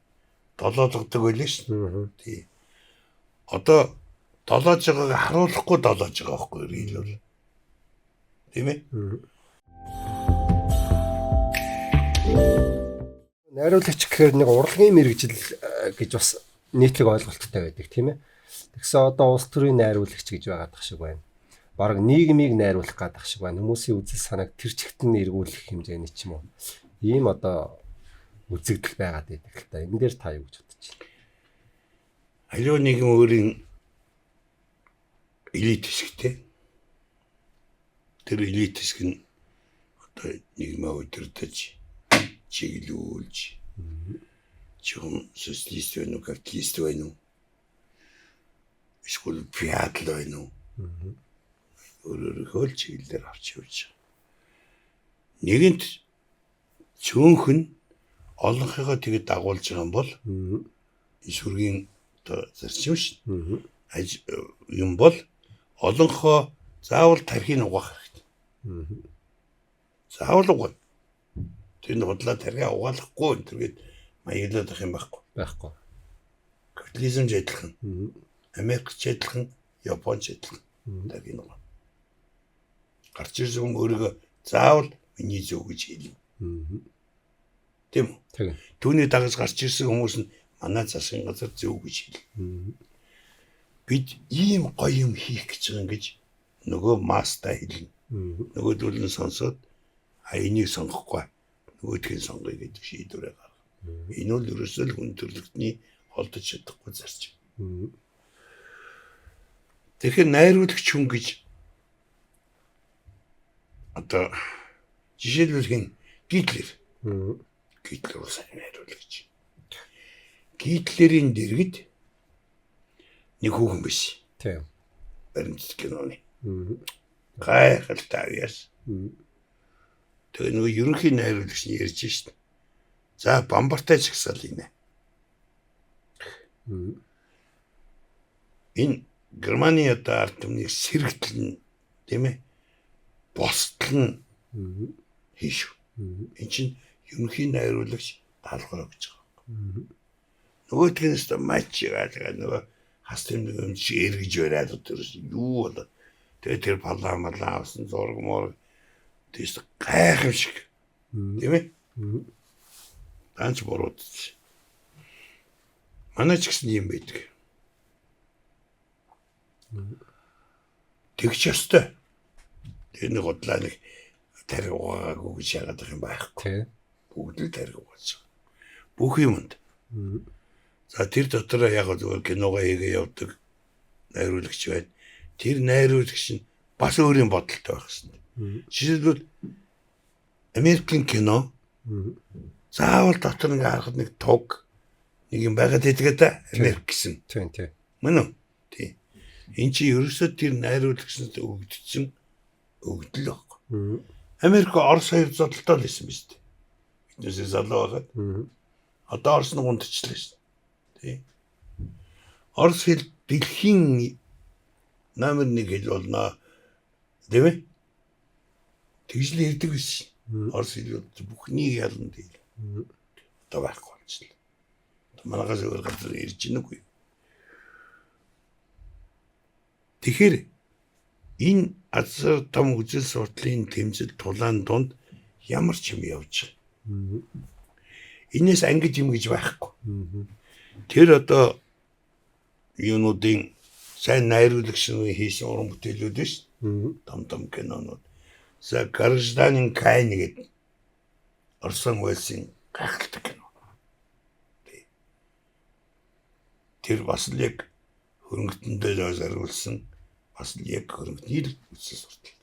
долоолгодог байлээ шүү. Тий. Одоо долоож байгааг харуулахгүй долоож байгаа байхгүй рил бол. Тийм ээ? Найруулагч гэхээр нэг урлагийн мэрэгжил гэж бас нийтлэг ойлголттой байдаг тийм ээ. Тэгсэн одоо улс төрийн найруулагч гэж байгаадах шиг байна. Бараг нийгмийг найруулах гадах шиг байна. Хүмүүсийн үзэл санааг тэр чигтэн эргүүлэх хэмжээний ч юм уу. Ийм одоо үзэгдэл байгаад байдаг л та. Энэ дээр та юу гэж бодож байна? Аливаа нэгэн өөрийн элит хэсэгтэй. Тэр элит хэсэг нь одоо нийгмээ удирдах, чиглүүлж, чигм социалист байна уу, капиталист байна уу? Эсвэл феодал байна уу? Өөрөөр чиглэлээр авч явж байгаа. Нэгэнт цөөнх нь олонхыгоо тэгээд дагуулж байгаа юм бол энэ сүргийн одоо зарчим шүү. Юм бол олонхоо заавал тархийг угаах хэрэгтэй. Заавал угаах. Тэр худлаа тархийг угаалахгүй тэргээд маяглаад ах юм байхгүй. Капитализм ч адилхан. Америкч адилхан, Японч адилхан. Тархийг угаах. Гарч ирсэн хүн өөрийгөө заавал миний зөв гэж хэлнэ. Тийм үү? Түүний дагаж гарч ирсэн хүмүүс нь манай засгийн газар зөв гэж хэл. Бид ийм гоё юм хийх гэж байгаа ингэж нөгөө маста хэлнэ. Нөгөөдөл нь сонсоод энийг сонгохгүй нөгөөдгийг сонгоё гэдэг шийдвэрээ гаргана. Энэ бол ерөөсөө л хүн төрөлхтний холдож чадахгүй зарчим. Тэгэхээр найруулагч хүн гэж одоо жишээлбэл Гитлер. Гитлер бол сайн найруулагч. Гитлерийн дэргэд нэг хүүхэн биш. Тийм. Баримтат киноны. Гайхалтай авьяас. Тэгээ нөгөө ерөнхий найруулагч нь ярьж шít. За бамбартай чагсаалийнэ. Энэ Германы одоо ард түмнийг сэргэлтэн тийм ээ бостлон хийш. Энд чинь ерөнхий найруулагч даалгавар гэж байгаа. Нөгөөдгөөс та матч яагаад нөгөө хас тэмдэг юм чи эргэж бариад өдөрс юу болоо. Тэгээ тэр палаа малаа авсан зураг мөр тийш гайхамшиг. Тийм ээ? Данч борууд. Манай ч гэсэн юм байдаг. Тэгч ёстой. Тэр нэг годлаа нэг тариг угаагүй гэж яагаад юм байхгүй. Бүгд л тариг угааж байгаа. Бүх юмд. За тэр дотор яг зөвхөн киногоо хийгээ явдаг найруулагч байд. Тэр найруулагч нь бас өөрийн бодолтой байх хэрэгтэй. Жишээлбэл Америкийн кино заавал дотор ингээ харахад нэг туг нэг юм байгаад байдаг да Америк гэсэн. Тийм. Мөн үү? Тийм. Энд чи ерөөсөө тэр найруулагчнад өгөгдсөн өгдөл байхгүй. Америк Орос хоёр зодолтой л байсан биз дээ. Биднээс залуу байгаад. Одоо Орос нь гундчлаа шээ. Тийм. Орос хэл дэлхийн номер 1 хэл болно. Тийм ээ? Тэгж л ярьдаг биш. Орос хэл бүхнийг ялна дээ. Одоо байхгүй болчихлоо. Манайхаас өөр газар ирж гинэгүй. Тэгэхээр энэ азар том үзэл суртлын тэмцэл тулаан донд ямар ч юм явж байгаа. Энээс ангиж юм гэж байхгүй. Тэр одоо юунуудын сайн найруулагч нь хийсэн уран бүтээлүүд биш. Том кинонууд. За Гражданин Кайн гэдэг Орсон Уэллсийн гайхалтай кино. Тэр бас л яг хөрөнгөтөндөө зориулсан бас л яг хөрөнгөний л үсэл суртал.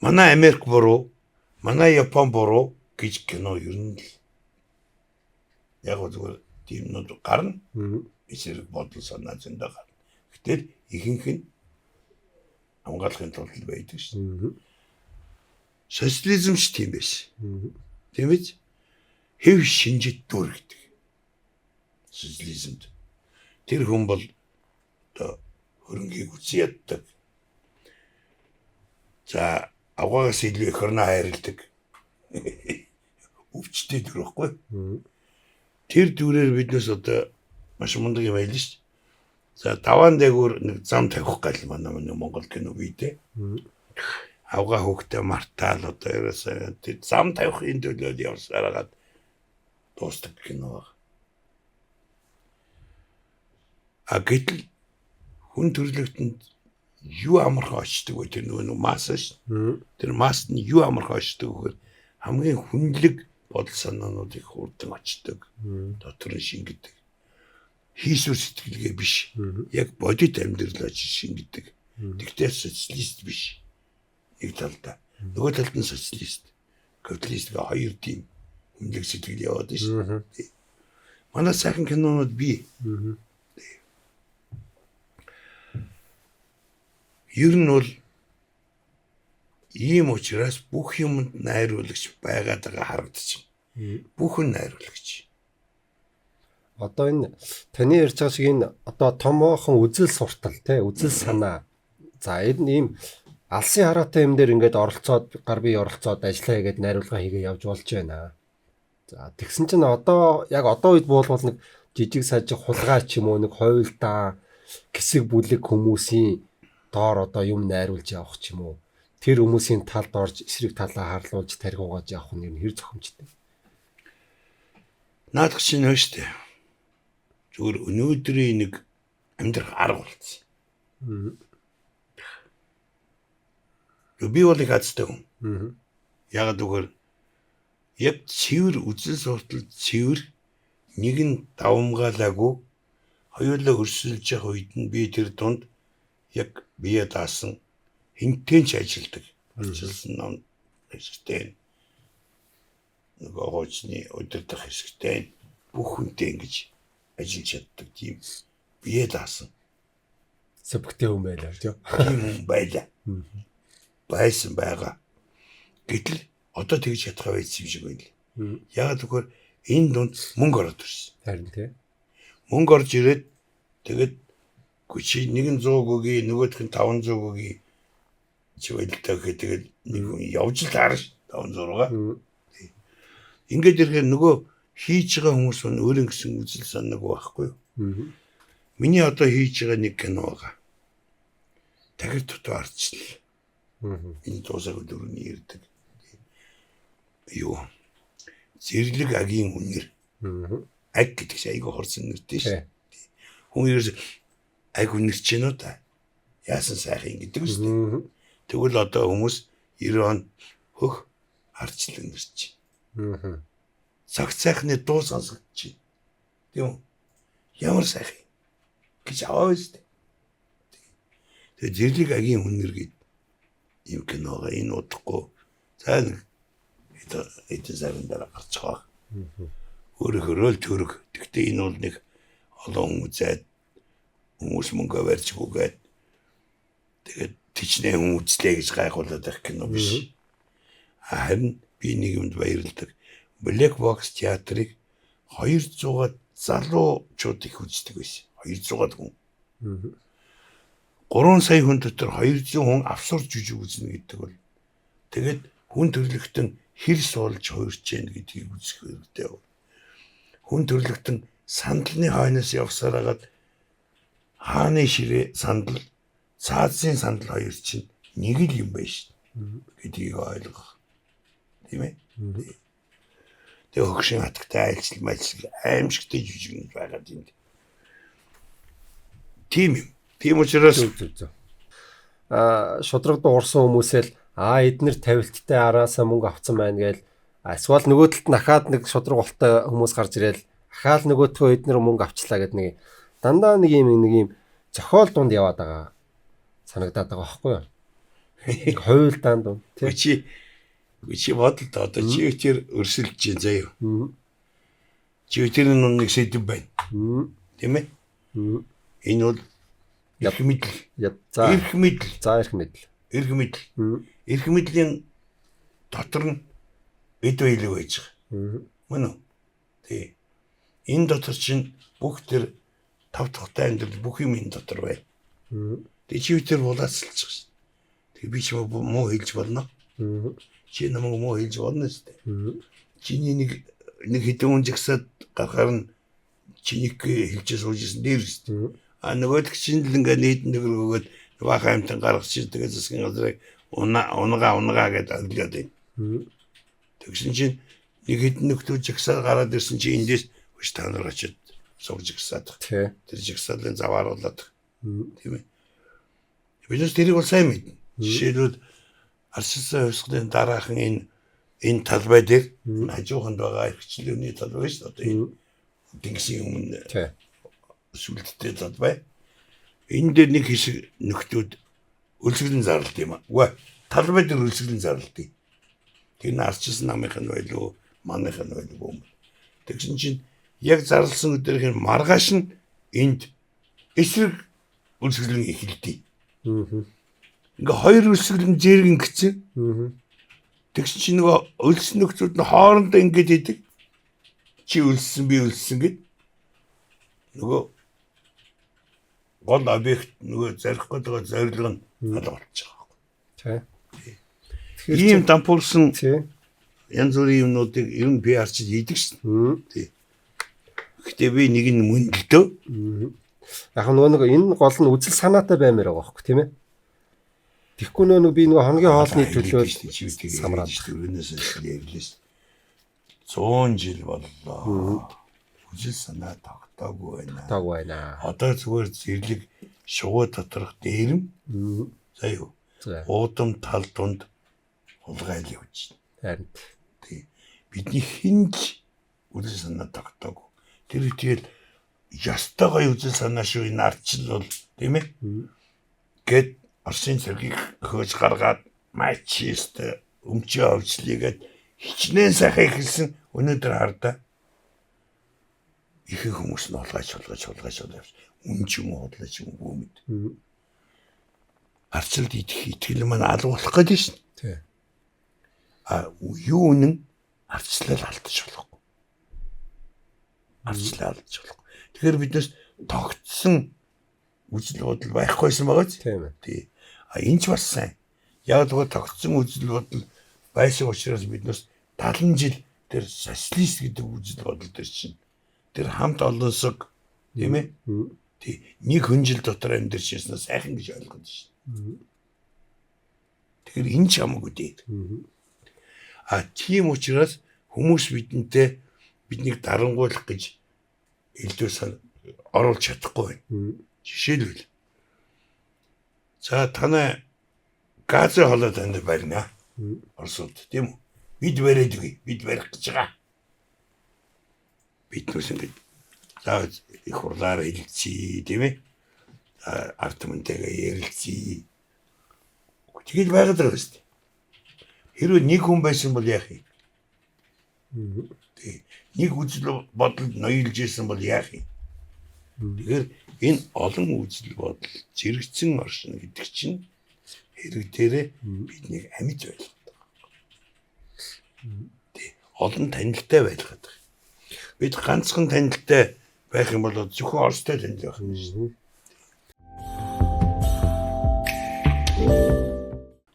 Манай Америк буруу, манай Япон буруу гэж кино ер нь л яг зүгээр тиймнүүд гарна. Эсрэг бодол санаа зөндөө гарна. Гэтэл ихэнх нь хамгаалахын тулд байдаг шүү. Социализм ч тийм биш. Тийм биз? Хэв шинжит дүр гэдэг. Социализмд. Тэр хүн бол одоо хөрөнгийг үгүй яддаг. За авгаагаас илүү их орно хайрладаг. Өвчтэй дүр байхгүй. Тэр дүрээр биднээс одоо маш мундаг юм байл шүү. За даваан дээгүүр нэг зам тавих гал манай Монгол кино бийдэ. Авгаа хөөхтэй мартаал одоо ерөөсөө тэр зам тавихын төлөө явсараад дуустдаг кино. А гэтэл хүн төрлөختөнд юу амархан очдөг вэ? Тэр нөгөө мас шүү. Тэр маст нь юу амархан очдөг вэхээр хамгийн хүнлэг бодол санаануудыг хурдан очдөг. Дотор нь шингэдэг. Хийсвэр сэтгэлгээ биш. Яг бодит амьдрал очиж шингэдэг. Тэгтээ социалист биш. Нэг талдаа. Нөгөө талд нь социалист. Капиталист гэ хоёр тийм хүнлэг сэтгэл яваад шүү. Манай сайхан кинонууд бий. Ер нь бол ийм учраас бүх юмд найруулагч байгаад байгаа харагдчих. Бүх нь найруулагч. Одоо энэ таны ярьж байгаа шиг энэ одоо томоохон үзэл суртал тий үзэл санаа. За энэ ийм алсын хараатай юм дээр ингээд оролцоод гар бие оролцоод ажиллаа хийгээд найруулга хийгээ явж болж байна. За тэгсэн чинь одоо яг одоо үед буулвал нэг жижиг сажиг хулгай ч юм уу нэг хойлдаа хэсэг бүлэг хүмүүсийн доор одоо юм найруулж явах ч юм уу. Тэр хүмүүсийн талд орж эсрэг талаа харлуулж тарих угааж явах нь хэр зохимжтой. Наадах чинь байна штэ. Зүгээр өнөөдрийн нэг амьдрах арга болсон. Би бол их азтай хүн. Ягаад гэвэл яг цэвэр үзэл суртал цэвэр нэг нь давмгаалаагүй хоёулаа өрсөлдөж явах үед нь би тэр дунд яг бие даасан хинтэн ч ажилдаг. Ажилласан ном хэсэгтэй. Нөгөө хоочны удирдах хэсэгтэй бүх хүнтэй ингэж ажиллаж чаддаг тийм бие даасан. Сэбгтэй хүн байлаа тийм. Тийм хүн байлаа. Байсан байгаа. Гэтэл одоо тэгж чадхаа байсан юм шиг байна. Яагаад гэвэл энэ дунд мөнгө ороод ирсэн. Харин тийм. Мөнгө орж ирээд тэгээд гүчи нэг нь 100 гүгий нөгөөх нь 500 гүгий чи байлтаа гэхэд тэгээд нэг хүн явж л таарна ш 500-га. Ингээд ирэхээр нөгөө хийж байгаа хүмүүс нь өөрийн гэсэн үзэл санааг байхгүй юу? Миний одоо хийж байгаа нэг кино байгаа. Тагир дутуу арчлал. Энэ дуусах дөрөвний ирдэг. Юу? Зэрлэг агийн үнэр. Аг гэдэг чинь айгүй хорсон нэртэй ш. Хүн ерөөс аг үнэр ч нөө та. Яасан сайхан гэдэг үстэй. Тэгвэл одоо хүмүүс 90 он хөх арчлал нэрч. Цаг сайхны дуу сонсогдож байна. Тийм үү? Ямар сайхан гэж аваа үстэй. Тэгээ зэрлэг агийн үнэр гэдэг юм киноога энэ удахгүй цаана эдэн сарын дараа гарч байгаа. Өөрөөр төрөг. Гэхдээ энэ бол нэг олон үзээд хүмүүс мөнгө барьчихгүйгээд тэгээд тичнээ хүн үзлээ гэж гайхуулаад байх кино биш. Харин би нэг юмд баярлдаг. Black Box театрыг 200 залуучууд их үздэг байсан. 200 хүн. 3 сая хүн дотор 200 хүн авсурж жүжиг үзнэ гэдэг бол тэгээд хүн төрлөختөн хэр суулж хуурч яах гэдгийг үзэх хэрэгтэй. Хүн төрлөختөн сандалны хойноос явсаар хагаад хааны ширээ сандал цаазын сандал хоёр чинь нэг л юм байна шүү гэдгийг ойлгох. Тийм ээ. Тэгээ хөгшин хатагтай айлчил мальчил аимшигтэй жүжигнүүд байгаа юм. Тийм юм. Тийм учраас шудрагд уурсан хүмүүсэл эднэр тавилттай араасаа мөнгө авцсан байна гээл эсвэл нөгөө талд нахаад нэг шудраг болтой хүмүүс гарч ирээл ахаал нөгөөтгөө эднэр мөнгө авчлаа гэдэг нэг дандаа нэг юм зохиол дунд яваад байгаа санагдаад байгаа байхгүй юу? Хууль дунд тийм. Чи бодолд одоо чивтэр өрсөлдөж чинь заяа. Чивтэрийн нэг сэдв байна. Тийм ээ? Энэ бол эрх мэдэл. Эрх мэдэл. За эрх мэдэл. Эрх мэдэл. Эрх мэдлийн дотор нь эд байлуу байж байгаа. Мөн үү? Тий. Энэ дотор чинь бүх тэр тав тухтай амьдрал бүх юм энэ дотор байна. Тэгээ чивтэр булаацалж байгаа шин. Тэгээ би ч муу хэлж болно. Чи намайг муу хэлж болно шүү дээ. Чиний нэг хэдэн хүн жагсаад гарахаар нь чинийг хэлж суужсэн дээр шүү дээ. Нөгөөд чинь л ингээд нийтэн төгөр өгөөд баха амтан гаргаж чинь тэгээ засгийн газрыг унгаа гэдээ оглоод байна. Тэгсэн чинь нэг хэдэн нөхдөө жагсаад гараад ирсэн чи эндээс хүч танаар очиод сууж гисаад. Тэр жагсаалын завааруулаад. Тийм ээ. Бидээс тэрийг бол сайн мэднэ. Жишээлбэл арчилсан хувьсгалын дараахан энэ талбай дээр хажууханд байгаа эрхчлөөний талбай шүү дээ. Энэ Тэнгисийн өмнө сүлдтэй талбай. Энэ дээр нэг хэсэг нөхдүүд өлсгөлэн зарлалт юм аа. Үгүй талбай дээр өлсгөлэн зарлалт. Тэр нь арчилсан намынх нь байлуу, манайх нь байлуу юм. Тэгсэн чинь яг зарлсан өдрийнх нь маргааш нь энд эсрэг өлсгөлэн эхэлдэг. Ингээ хоёр өлсгөлэн зээргэн гिचэн. Тэгсэн чинь нөгөө өлсөн нөхцүүд нь хоорондоо ингэж идэг. Чи өлссөн би өлссөн гэд. Нөгөө гол объект нөгөө зарих гэдэг зорилго нь алга болчих байгаа. Тэгэхээр ийм дампуурсан янз бүрийн юмнуудыг ер нь би арчиж хийдэг шин. Гэхдээ би нэг нь мөндлөө. Яг нөгөө энэ гол нь үзэл санаатай баймаар байгаа байхгүй тийм ээ. Тэгэхгүй би нөгөө хоногийн хоолны төлөө самраад өрнөөс ярьлээ. 100 жил боллоо. Үжил санаа тогтоогүй байна. Таг байна. Одоо зүгээр зэрлэг шувуу доторх дээрэм. За юу. Уудам тал дунд улгайл явж байна. Тий. Бидний хинж үжил санаа тогтоогүй. Тэр тэгэл ястайгаа үжил санаа шүү энэ ардчил бол тийм ээ. Гэт Орсын цэргийг хөөж гаргаад мачист өмчөө овчлыгээд хичнээн сайхан ихэлсэн өнөөдөр хардаа их хүмүүс нь улгаж үнч юм уу худлаач юм уу мэд. Арчилд итгэл маань алгуулах гэж шин. Тий. Юу үнэн арчлал алдчих болохгүй. Арчлал алдчих болохгүй. Тэгэхээр биднээс тогтсон үжил бодол байхгүйсэн байгаа ч. Тийм ээ. Тий. Энд ч бас сайн. Яг л тогтсон үжил бодол байсан учраас биднээс 70 жил тэр социалист гэдэг үжил бодол төр чинь. Тэр хамт олонсог тийм ээ. Тий. Нэг хүн жил дотор амьдарч яснаа сайхан гэж ойлгоод шин. Тэгэхээр энэ ч хамаагүй дээ. Тийм учраас хүмүүс бидэнтэй биднийг дарангуйлах гэж элдвэс оруулж чадахгүй байна. Жишээлбэл. За танай газрын холоо танд барина. Оросууд тийм үү? Бид бариад үгүй. Бид барих гэж байгаа. Бид нүс ингэж за их хурлаар хэлцээ тийм ээ. Ард түмэнтэйгээ ярилцъя. Тэгэл байгаад байгаа шүү дээ. Хэрвээ нэг хүн байсан бол яах юм? Тэг. Нэг үзэл бодол ноёлж исэн бол яах юм? Тэгэхээр энэ олон үзэл бодол зэрэгцэн оршин гэдэг чинь хэрэг дээрээ биднийг амьд байлгадаг. Тэг. Олон танилтай байлгадаг. Бид ганцхан танилтай байх юм бол зөвхөн Оростой танил байх юм шүү.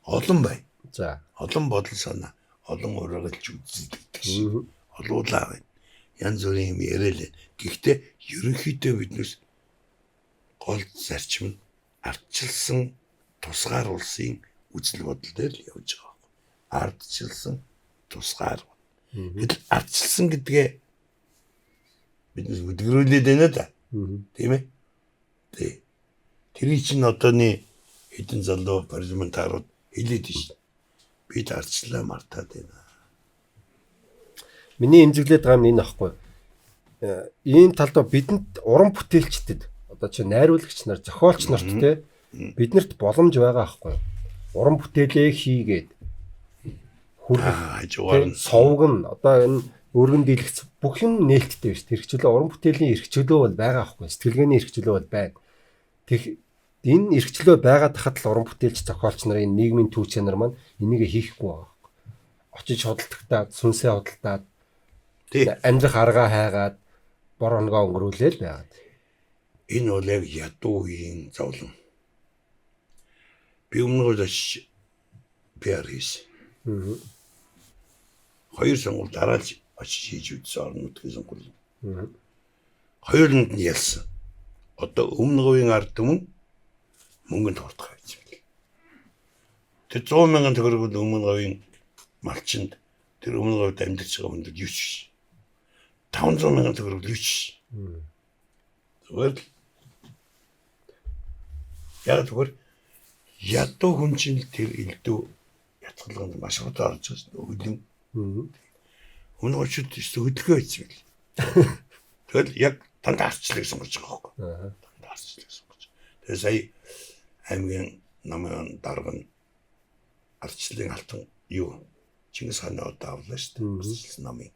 Олон бай. За. Олон бодол санаа, олон урагч үзэл гэдэг шиг олуулаа байна. Янз бүрийн юм яриа л. Гэхдээ ерөнхийдөө биднээс гол зарчим нь ардчилсан тусгаар улсын үзэл бодол дээр л явж байгаа. Ардчилсан тусгаар. Гэтэл ардчилсан гэдгээ биднээс өдгөрүүлээд байна да. Тийм ээ? Тий. Тэр чинь одооний хэдэн залуу парламентарууд хэлээд шин. Бид ардчлаа мартаад байна. Миний эмзэглээд байгаа нь энэ аахгүй. Ийм талд бидэнд уран бүтээлчдэд одоо чи найруулагч нар, зохиолч нарт те биднэрт боломж байгаа аахгүй. Уран бүтээлээ хийгээд хүргэх совгон одоо энэ өргөн дийлэгц бүх юм нээлттэй биш. Тэрхчлөө уран бүтээлийн эрхчлөө бол байгаа аахгүй. Сэтгэлгээний эрхчлөө бол байна. Энэ эрхчлөө байгаад хахад л уран бүтээлч зохиолч нарын нийгмийн түүх чанар маань энийг хийхгүй байгаа. Очиж худалдагтаад, сүнсээ худалдаад, амьдрах аргаа хайгаад бор оногоо өнгөрүүлээл байгаад. Энэ бол яг ядуу үеийн зовлон. Би өмнө нь PR хийсэн. Хоёр сонгуул дараалж очиж хийж үзсэн орон нутгийн сонгуул. Хоёуланд нь ялсан. Одоо өмнө говийн ард түмэн мөнгөнд хурдах байж байна. Тэр 100,000 төгрөг өмнө говийн малчинд тэр өмнө говьд амьдарч байгаа хүнд юу ч 500,000 төгрөг юу ч. Зүгээр яг зүгээр ядуу хүн чинь тэр элдв ятгалганд маш хурдан орж байгаа шүү дээ. Өмнө очид хөдөлгөөн хийсэн байл. Тэгэл яг дандаа арчлыг сонгож байгаа байхгүй. Дандаа арчлыг сонгож. Тэгээ сая аймгийн намын дарга нь арчлын алтан юу Чингис хааны удаа авлаа шүү дээ. Арчлын намын.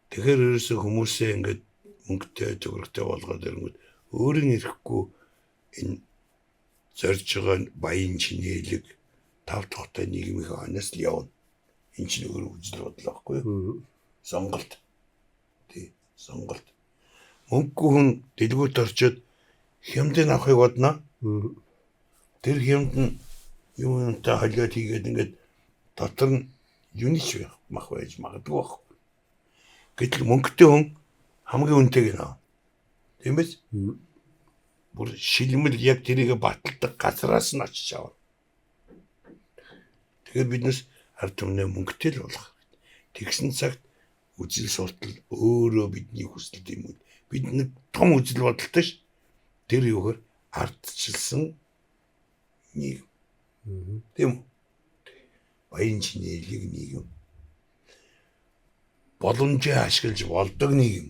Тэгэхээр ерөөсөө хүмүүсээ ингээд мөнгөтэй төгрөгтэй болгоод ирэнгүүт өөрийн ирэхгүй энэ зорж байгаа баян чинэлэг тав тухтай нийгмийн ханаас л явна. Энэ чинь өөр үзэл бодол байхгүй юу? Сонголт. Тий, сонголт. Мөнгөгүй хүн дэлгүүрт орчоод хямдыг авахыг бодно. Тэр хямд нь юунтай холиод хийгээд ингээд дотор нь юунич мах байж магадгүй байх. Гэтэл мөнгөтэй хүн хамгийн үнэтэйг нөө. Тийм биз? Бүр шилмэл яг тэрийг баталдаг газраас нь очиж аваа. Тэгэхээр биднес ард түмнээ мөнгөтэй л болох. Тэгсэн цагт үзэл суртал өөрөө бидний хүсэл юм уу? Бид нэг том үзэл бодолтой ш. Тэр юугаар ардчилсан нийгэм. Тийм үү? Баян чинэлэг нийгэм. Боломжийг ашиглаж болдог нийгэм.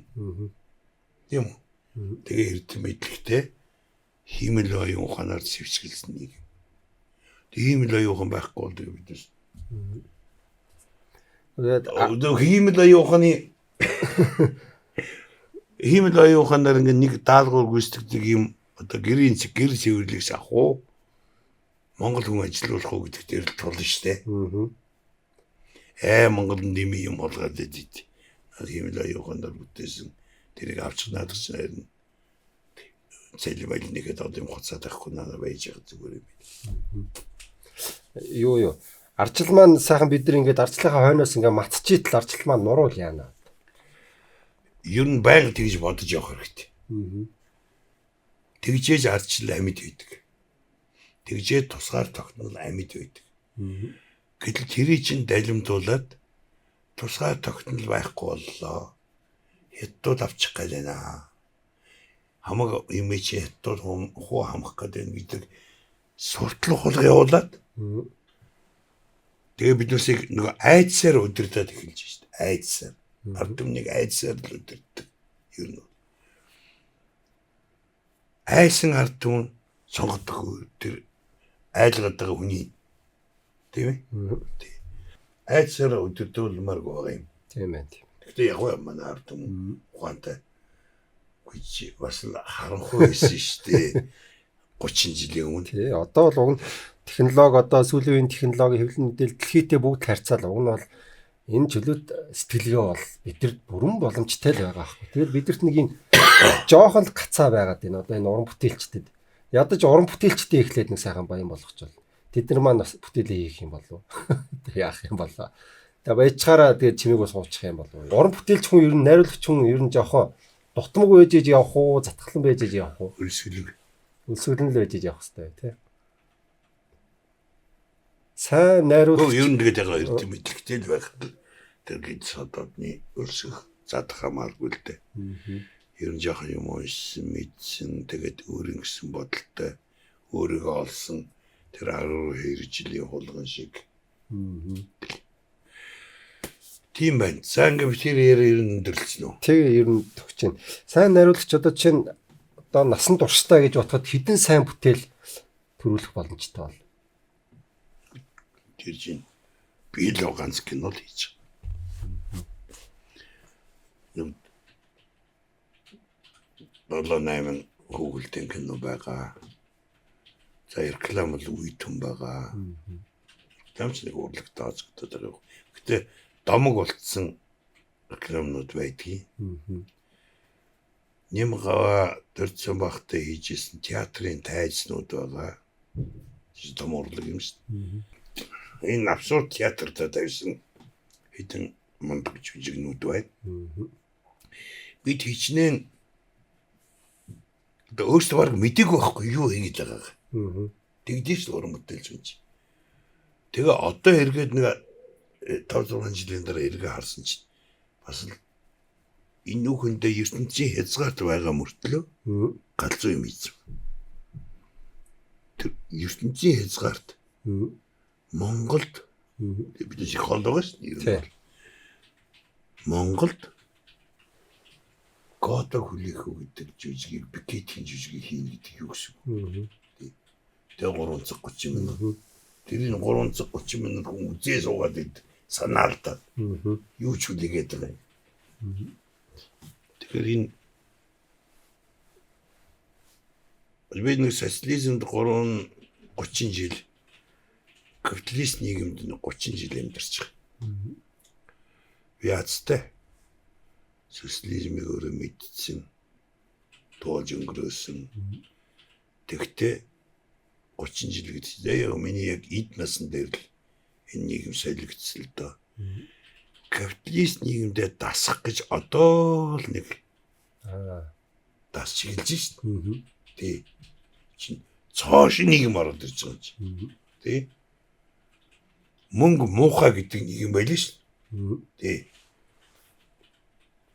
Тийм үү? Тэгээ эрдэм мэдлэгтэй хиймэл оюун ухаанаар сэвсгэлсэн нийгэм. Хиймэл оюун ухаан байхгүй бол бидээс. Тэгээд хиймэл оюун ухааны хиймэл оюун ухаанаар нэг даалгавар гүйцэтгэдэг юм одоо гэр цэвэрлэгс авах уу? Монгол хүн ажилуулах уу гэдэг дээр л тулна штэ. Монголд нэм юм болгоод идэв. Хиймэл оюун ухаанаар бүтээсэн тэрийг авчих надад ч харин цэлбэл нэгэд одоо юм хуцаад авахгүй надад байж байгаа зүгээр юм. Юу. Арчил маань сайхан бид нар ингээд арчлахаа хойноос ингээд матчийтл арчил маань нуруул яана. Ер нь байнга тэгж бодож явах хэрэгтэй. Тэгжээж арчил амьд байдаг. Тэгжээд тусгаар тогтнол амьд байдаг. Гэтэл тэрий чинь далимдуулаад тусгаар тогтнол байхгүй боллоо. Хятадууд авчих гэлэнэ. Хамаг юм чи хятадууд хуу хамах гэдэг бид суртлах хулгай явуулаад тэгээ биднээсийг нөгөө айдсаар өдөртөд эхэлж шít. Айдсаар. Ард түмнийг айдсаар л өдөртөд. Ер нь. Айсан ард түмэн сонгодог тэр айлгаад байгаа хүний. Тийм ээ? Айдсаар өдөртөлмөр байгаа юм. Тийм ээ. Гэтэ яг уу манай ард түмэн ухаантай. Гүч бас харанхуй байсан шүү дээ. 30 жилийн өмнө. Тий, одоо бол уг нь технологи одоо сүүлийн үеийн технологи хэвлэл мэдээлэл дэлхийдээ бүгд харьцаал уг нь бол энэ чөлөөт сэтгэлгээ бол бидэрт бүрэн боломжтой л байгаа аахгүй. Тэгэл бидэрт нэг юм жоохон л гацаа байгаад байна. Одоо энэ уран бүтээлчдэд ядаж уран бүтээлчтэй эхлээд нэг сайхан баян болгочихвол тэд нар маань бас бүтээлээ хийх юм болов. Яах юм болоо. Тэгээ баяжчаараа тэгээ чимээг бас суучих юм болов. Уран бүтээлч хүн ер нь найруулагч хүн ер нь жоохон дутмаг байж явах уу, затгалан байж явах уу? Үлсгэлэн л байж явах хэрэгтэй тий. Сайн найруулагч ер нь тэгээд яг эрдэм мэдлэгтэй л байх. Тэр гид сододны өрсөх задах хамааргүй л дээ. Ер нь жоохон юм уншсан, мэдсэн, тэгээд өөрийн гэсэн бодолтой өөрийгөө олсон тэр 12 жилийн хулган шиг. Тийм байна. Сайн компьютер ер нь өндрлцэн үү? Тэгээ ер нь төгч чинь. Сайн найруулагч одоо чинь одоо насан туршдаа гэж бодоход хэдэн сайн бүтээл төрүүлэх боломжтой бол. Тэр чинь би л ганц кино л хийж байгаа. 7-8 Google-тэй кино байгаа. За реклам л үйтэн байгаа. Тамч нэг урлагтай азгтаад байгаа. Гэтэ домог болцсон рекламнууд байдгийг. Нямгаа дөрцөн багтай хийжсэн театрын тайзнууд байгаа. Том урлаг юм шүү дээ. Энэ абсурд театрт тавьсан хэдэн мундаг жүжигнүүд байна. Бид хичнээн өөрсдөө баг мэдээгүй байхгүй юу хийгээд байгааг. Тэгдэж л уран бүтээлч юм чи. Тэгээ одоо эргээд нэг 5-6 жилийн дараа эргээ харсан чинь бас л энэ нүхэндээ ертөнцийн хязгаарт байгаа мөртлөө галзуу юм ийцв. Тэр ертөнцийн хязгаарт Монголд бид нэг хол байгаа шүү дээ. Монголд Гото хүлээх үү гэдэг жүжигийг бикетийн жүжигийг хийн гэдэг юу гэсэн үг. Тэгээ 330 минут. Тэрийг 330 минут хүн үзээ суугаад ид санаалтаа. Юу ч хүлээгээд байгаа юм. Тэгэхээр энэ бид нэг социализмд 30 жил капиталист нийгэмд 30 жил амьдарч байгаа. Яацтай социализмыг өөрөө мэдсэн, тоож өнгөрөөсөн. Тэгтээ 30 жил гэдэг яг миний яг эд насн дээр л энэ нийгэм солигдсон л доо. Капиталист нийгэмдээ дасах гэж одоо л нэг дас чиглэж шүү дээ. Тий. Чин цоош нийгэм ороод ирж байгаа юм чи. Тий. Мөнгө муухай гэдэг нийгэм байлаа шүү. Тий.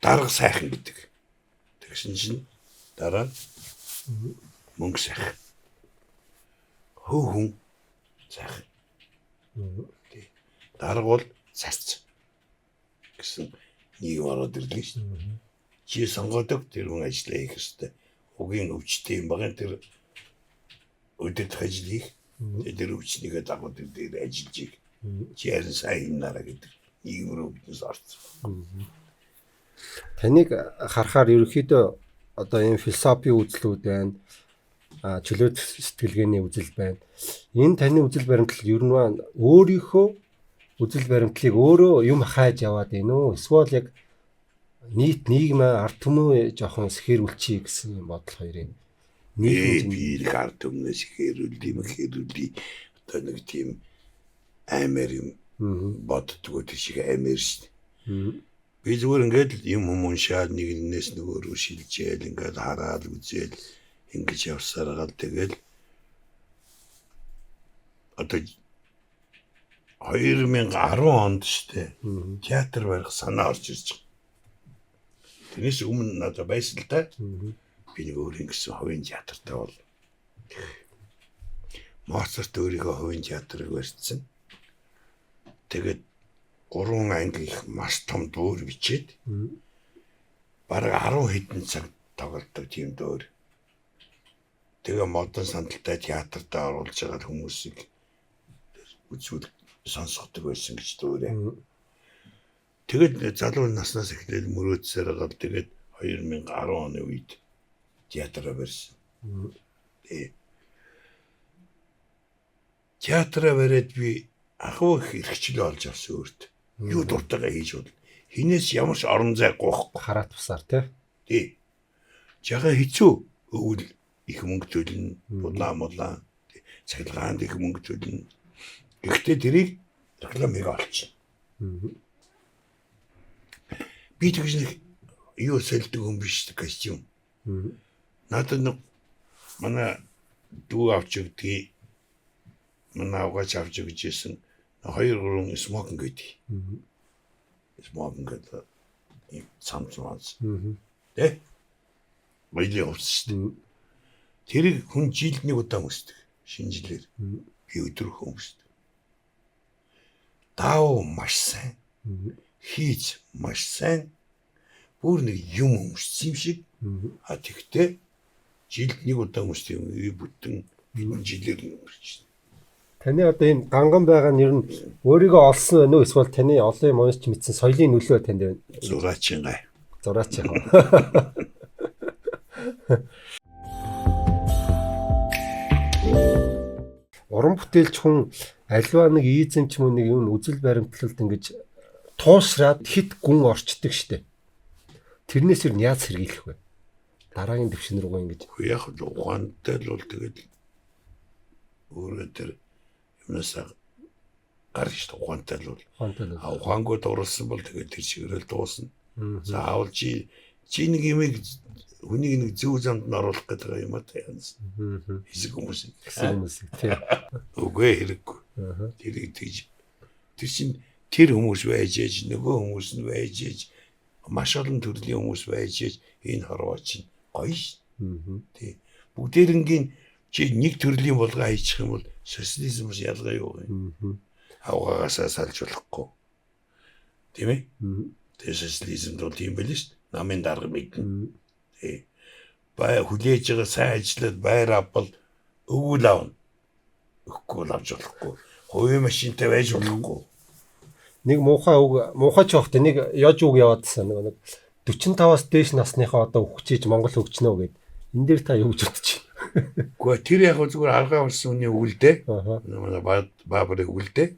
Дарга сайхан гэдэг. Тэгсэн чинь дараа нь мөнгө сайхан. Хөөхөн сайхан. Тий. Дарга бол цац гэсэн нэг ороод ирлээ шүү дээ. Чи сонгодог тэр хүн ажиллаа хийх ёстой. Угийн өвчтэй юм байгаа тэр өдөрт ажил хийх. Тэр өвчнийгээ дагуу тэр дээр ажиллаж ийх. Чи харин сайн юм нараа гэдэг нийгэм рүү биднээс орсон. Таныг харахаар ерөөхдөө одоо энэ философийн үзлүүд байна. Чөлөөт сэтгэлгээний үзэл байна. Энэ таны үзэл баримтлал ер нь өөрийнхөө үзэл баримтлалыг өөрөө юм хайж яваад байна уу? Эсвэл яг нийгэм ард түмэн жоохон сэхэрүүлчихье гэсэн бодол хоёрын би ард түмнээс хэрүүлээ одоо нэг тийм аймаар юм боддгоо тэр шиг аймаар шүү дээ. Би зүгээр ингээд юм уншаад нэгнээс нөгөө рүү шилжээл ингээд хараад үзээл ингэж явсараад тэгэл одоо 2010 онд шүү дээ. Театр барих санаа орж ирж байгаа. Тэрнээс өмнө надад байсан л да. Би нэг өөр ингэсэн хувийн театртай бол Моцарт өөрийнхөө хувийн театрыг барьсан. Тэгээд 3 анги их маш том дөөр бичээд бараг 10 хэдэн цаг тоглолдог тийм дөөр. Тэгээ модон сандалтай театрт оруулж байгаа хүмүүсийг үзүүл сонсгодог байсан гэж дөөрэ. Тэгээд залуу наснаас эхлээд мөрөөдсөөр гал тэгээд 2010 оны үед театраа барьсан. Театраа бариад би ахуй хэрэгчлээ олж авсан өөрт. Юу дуртайгаа хийж бол хинээс ямар ч орон зай гоохгүй хараат тусаар тий. Жага хэцүү өвөл их мөнгө төлнө, булаа цахилгаанд их мөнгө төлнө. Гэхдээ тэрийг рекламыг олчихно. Би тэгж нэг юу сэлдэг юм биш костюм. Надад нэг манай дүү авч өгдгийг манай авгаач авч өгчээсэн 2-3 смокинг гэдэг. Смокинг гэдэг цамцмаас. Тэ? Баялаг авсан шүү дээ. Тэрийг хүн жилд нэг удаа өмсдөг. Шинэ жилээр. Би өдрөөхөн өмсдөг. Даав маш сайн. Хийж маш сайн. Бүр нэг юм өмссөн юм шиг. Тэгтээ жилд нэг удаа өмсдөг юм. Бүтэн бидний жилээр өмсөж. Таны одоо энэ ганган байгаа нь ер нь өөрийгөө олсон байна уу? Эсвэл таны олон юм уншиж мэдсэн соёлын нөлөө танд байна? Зураачин гай. Зураачин. Уран бүтээлч хүн альва нэг ийзэн ч юм уу нэг юм үзэл баримтлалд ингэж туушраад хит гүн орчдөг штеп. Тэрнээс юу яаж сэргийлэх вэ? Дараагийн дэвшин рүү ингэж. Яг л ухаантай л бол тэгэл өөрөө тэр юмнасаа гарч ухаантай л бол. Ухаангүй дуурсан бол тэгэл тэр чигээрэл дуусна. Заавал чи нэг юмыг хүнийг нэг зөв замд нь оруулах гэдэг юм аа таянс. Хэсэг хүмүүс. Тийм. Үгүй хэрэггүй. Тэрийг тийж. Тэр чинь тэр хүмүүс байж ээж нөгөө хүмүүс нь байж ээж маш олон төрлийн хүмүүс байж ээж энэ хорвоо чинь гоё ш. Тий. Бүгдээрнгийн чи нэг төрлийн булгаа хийчих юм бол социализмс ялгаа юу вэ? Авгаагасаа салж болохгүй. Тийм ээ? Тэр социализмд бол тийм байл ш. Намын дарга мэднэ. Тий. Бай хүлээж байгаа сайн ажиллаад байр авбал өвөл авна. Өгөхгүй авч болохгүй. Хувийн машинтай байж болохгүй. Нэг муухай ч явахтай нэг яж үг яваадсан нэг 45-аас дээш насныхаа одоо өгчээж Монгол өгчнөө гэд. Энд дээр та юу гэж бодож байна? Гэхдээ тэр яг зүгээр аргаа болсон үний өвөлдөө. Манай баабрыг өвөлдөө.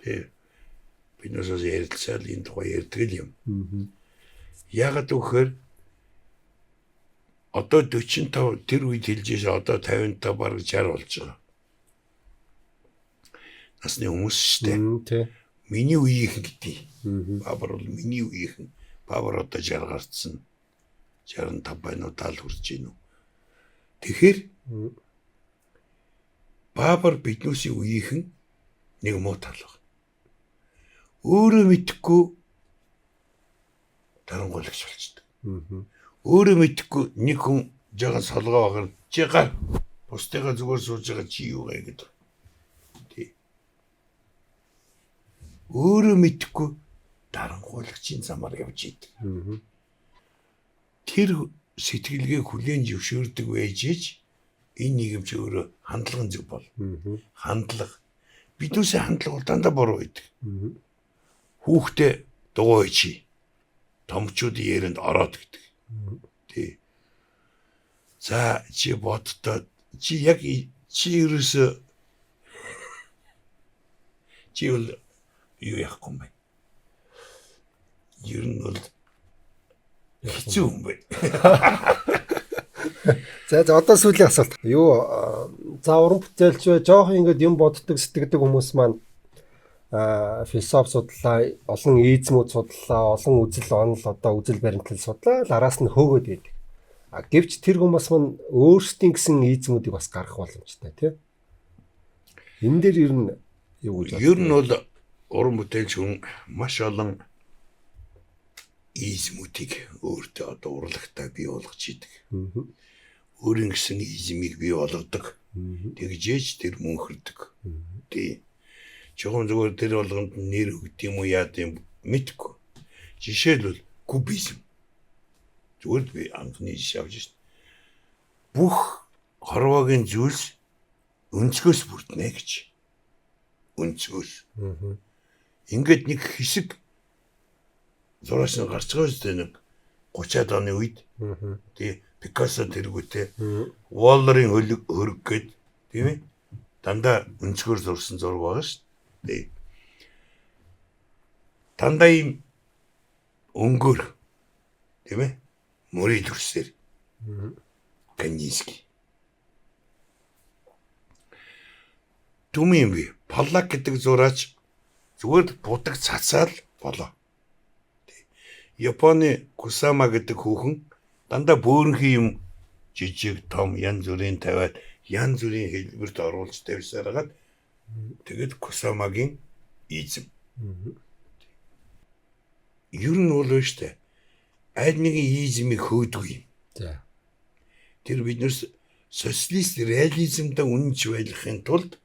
Тий. Биднээс ярилцаад энэ тухай ярьдаг юм. Ягаад гэвэл одоо 45 тэр үед хэлжээс одоо 55 бараг 60 болж байгаа. Насны хүмүүс шүү дээ. Миний үеийнхэн гэдэг. Баабар бол миний үеийнхэн. Баабар одоо 60 гарцсан. 65 байна уу 70 хүрч гин үү. Тэгэхээр Баабар биднүүсийн үеийнхэн нэг муу тал баг. Өөрөө мэдхгүй дарангуйлагч болчихдог. Өөрөө мэдхгүй нэг хүн жоохон солгоо багаар чи гар бусдыгаа зүгээр сууж байгаа чи юу гээ гэдэг. Тий. Өөрөө мэдхгүй дарангуйлагчийн замаар явж идэг. Тэр сэтгэлгээ хүлээн зөвшөөрдөг байж ич энэ нийгэмч өөрөө хандлагын зүг бол. Хандлага бидүүсээ хандлага бол дандаа буруу байдаг. Хүүхдээ дугуй чи томчуудын ярианд ороод гэдэг. Тий. За чи боддоо чи яг чи ерөөсөө чи бол юу яахгүй юм бэ? Ер нь бол хэцүү юм бэ. За одоо сүүлийн асуулт. Юу за уран бүтээлч вэ? Жохон ингэж юм боддог, сэтгэдэг хүмүүс маань философи судлаа, олон эзэмүүд судлаа, олон үзэл онол одоо үзэл баримтлал судлаа, араас нь хөөгөөд байдаг. Гэвч тэр хүмүүс маань өөрсдийн гэсэн эзэмүүдийг бас гаргах боломжтой тий. Энэ дээр ер нь юу гэж боддог? Ер нь бол уран бүтээлч хүн маш олон эзэмүүдийг өөртөө одоо урлагтаа бий болгож идэг. Өөрийн гэсэн эзэмийг бий болгодог. Тэгжээж тэр мөнхөрдөг. Тий. Чухам зүгээр тэр болгонд нэр өгд юм уу яа гэм мэдгүй. Жишээлбэл кубизм. Зүгээр би анхны жишээ авч шин. Бүх хорвоогийн зүйлс өнцгөөс бүрднэ гэж. Өнцгөөс. Ингээд нэг хэсэг зураач нь гарч байгаа үстэй нэг 30-аад оны үед. Тий Пикассо тэргүүтэй Воллерийн хөрөг гээд тийм ээ. Дандаа өнцгөр зурсан зураг байгаа шүү. Дандаа юм өнгөөр тийм ээ мөрий дүрсээр Канинский түмэн би Поллак гэдэг зураач зүгээр будаг цацаал болоо. Японы Кусама гэдэг хүүхэн дандаа бөөрнхий юм жижиг том янз бүрийн тавиад янз бүрийн хэлбэрт оруулж тавьсаар хагаад тэгээд Кусамагийн эзэм. Ер нь бол штэ. Аль нэгэн эзэмийг хөөдгүй юм. Тэр биднээс социалист реализмда үнэнч байхын тулд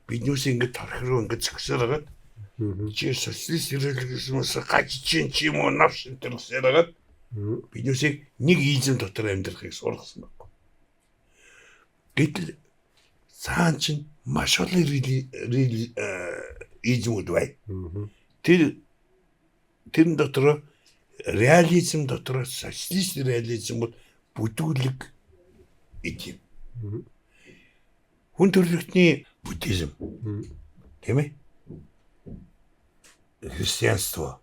биднээс ингэж торх руу ингэж зөксөөр хагаад чи социалист реализмоос гаж чинь чи юм уу навш энэ гэсээр хагаад биднээс нэг эзэм дотор амьдрахыг сургасан байна. Гэтэл цаан чинь маш олон эзэмүүд бай. Тэрэн дотор реализм дотор социалист реализм бол бүдүүлэг идэв. Хүн төрөлхтний буддизм. Тийм ээ? Християнство.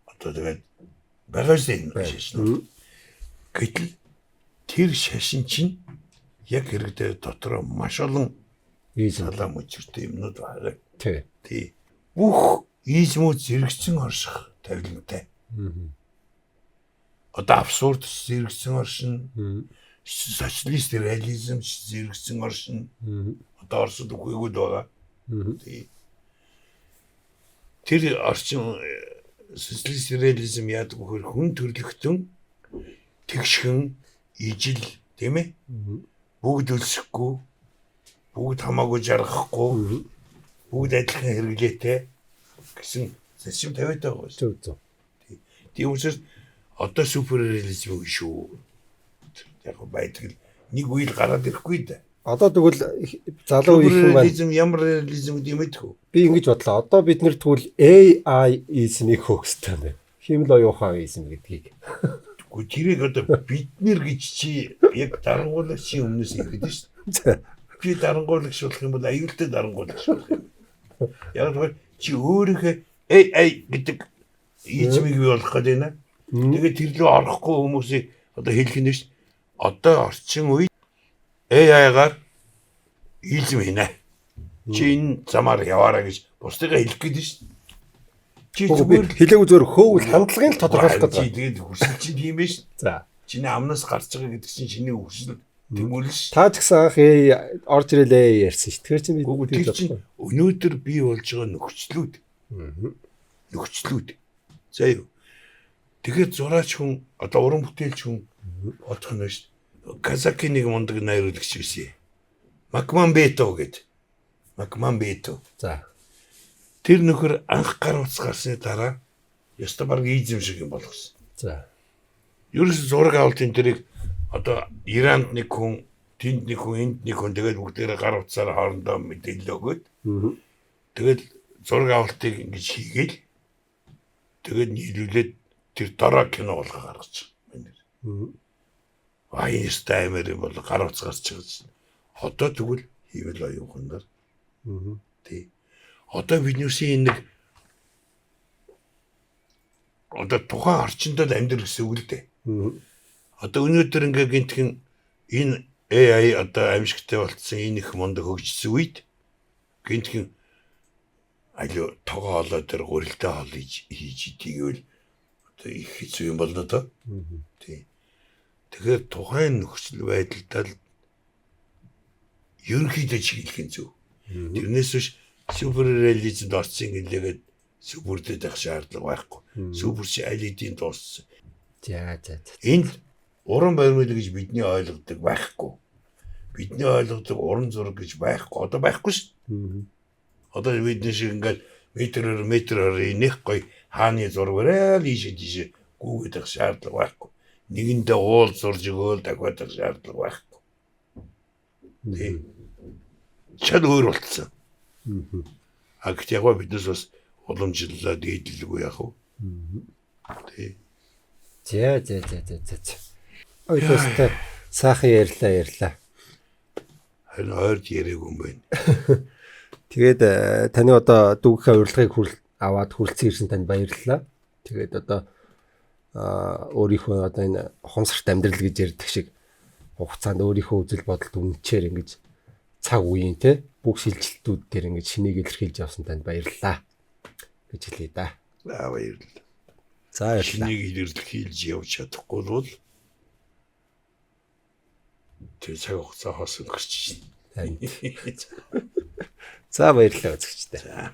Одоо тэгээд багажсэн шашин. Гэтэл тэр шашин чинь яг хэрэгтэй дотор маш олон салам өчртэй юмнууд байгаа. Тий. Бүх эзэмүүд зэрэгцэн орших тавилантай. Одоо абсурд зэрэгцэн оршин, социалист реализм зэрэгцэн оршин. Одоо Оросд үгүйгүүд байгаа. Тий. Тэр орчин социалист реализм яадаг вөхөр хүн төрлөختөн тэгшхэн ижил тийм ээ? Бүгд өлсөхгүй, бүгд хамаагүй жаргахгүй, бүгд адилхан хэрэглээтэй гэсэн зэсим тавиад байгаа шүү. Тийм учраас одоо супер реализм шүү. Яг байдаг нэг үйл гараад ирэхгүй дээ. Одоо тэгвэл залуу их юм байна. Реализм ямар реализм гэдэг юм бэ? Би ингэж бодлоо. Одоо бид нэр тэгвэл AI-измийг хөөхстэй байна. Химэл оюухан изм гэдгийг. Гэхдээ тэрийг одоо бид нэр гэж чи яг дарангуулагчийн өмнөөс ирэхэд шүү. Би дарангуулагч болох юм бол аюултай дарангуулагч болох юм. Яг л чи өөрийнхөө AI гэдэг измийг бий болгох гэдэг нэ. Тэгээд тэр лөө орохгүй хүмүүсийг одоо хэлэх нь шүү. Одоо орчин үед AI-гаар изм хийнэ. Чи энэ замаар яваарай гэж бусдыгаа хэлэх гээд шүү. Чи зүгээр хэлээгүй зөвөр хөөвөл хандлагын л тодорхойлох гэдэг. Чи тэгээд хүсэл чинь тийм биш. За. Чиний амнаас гарч байгаа гэдэг чинь чиний хүсэл тэмүүлэл ш. Та ч гэсэн анх орж ирэлээ ярьсан ш. Тэгэхээр чи би өнөөдөр бий болж байгаа нөхцлүүд нөхцлүүд. За юу. Тэгэхээр зураач хүн одоо уран бүтээлч хүн бодох нь шүү. Казакийн нэг мундаг найруулагч байсан. Макманбето гэдэг. Макманбето. За. Тэр нөхөр анх гар утас гарсны дараа ёстой баг ийзэм шиг юм болгосон. За. Ерөөс зураг авалтын тэрийг одоо Иранд нэг хүн, тэнд нэг хүн, энд нэг хүн тэгээд бүгдээрээ гар утсаар хоорондоо мэдээлэл өгөөд тэгээд зураг авалтыг ингэж хийгээл тэгээд нийлүүлээд тэр дараа кино болгоо гаргаж байна. Айнштай амир юм бол гар утас гарч байгаа. Одоо тэгвэл хийвэл оюуханаар. Тий. Одоо биднээсийн нэг одоо тухайн орчиндөө амьдрал гэсэн үг л дээ. Одоо өнөөдөр ингээ гинтхэн энэ AI одоо амьсгалтай болцсон энэ их мундаг хөгжсөн үед гинтхэн аль тогоо олоо тэр гурилтай хоол хийж идээгвэл одоо их хэцүү юм болно доо. Тий. Тэгэхээр тухайн нөхцөл байдалд л ерөнхийдөө чиглэх юм зөв. Тэрнээс биш супер реализмд орсон гэлээгээд сүбүрдэд ах шаардлага байхгүй. Сүбүрч аль хэдийн дууссан. За. Энд уран баримт гэж бидний ойлгодог байхгүй. Бидний ойлгодог уран зураг гэж байхгүй. Одоо байхгүй шүү. Одоо бидний шиг ингээд метрээр инех гой хааны зураг барайл ийшээ гүгээд ах шаардлага байхгүй. Нэгэндээ уул зурж өгөөл дахиад ах шаардлага байхгүй. Тий. Чад өөр болцсон. А гэхдээ яг биднээс бас уламжлалаа дийдлгүй яах вэ? Тий. За. Ойлстой сайхан ярьлаа. Харин ойрд яриаг юм байна. Тэгээд таны одоо дүүгийнхээ урилгыг аваад хүрэлцэн ирсэн танд баярлалаа. Тэгээд одоо өөрийнхөө одоо энэ ухамсарт амьдрал гэж ярьдаг шиг хугацаанд өөрийнхөө үзэл бодолд үнчээр ингэж цаг үеийн те бүх шилжилтүүд дээр ингэж шинийг илэрхийлж явсан танд баярлалаа гэж хэлье да. Баярлалаа. За баярлалаа. Шинийг илэрхийлж явж чадахгүй бол тэр цаг хугацаа хос өнгөрч шин. За баярлалаа үзэгчдээ. За.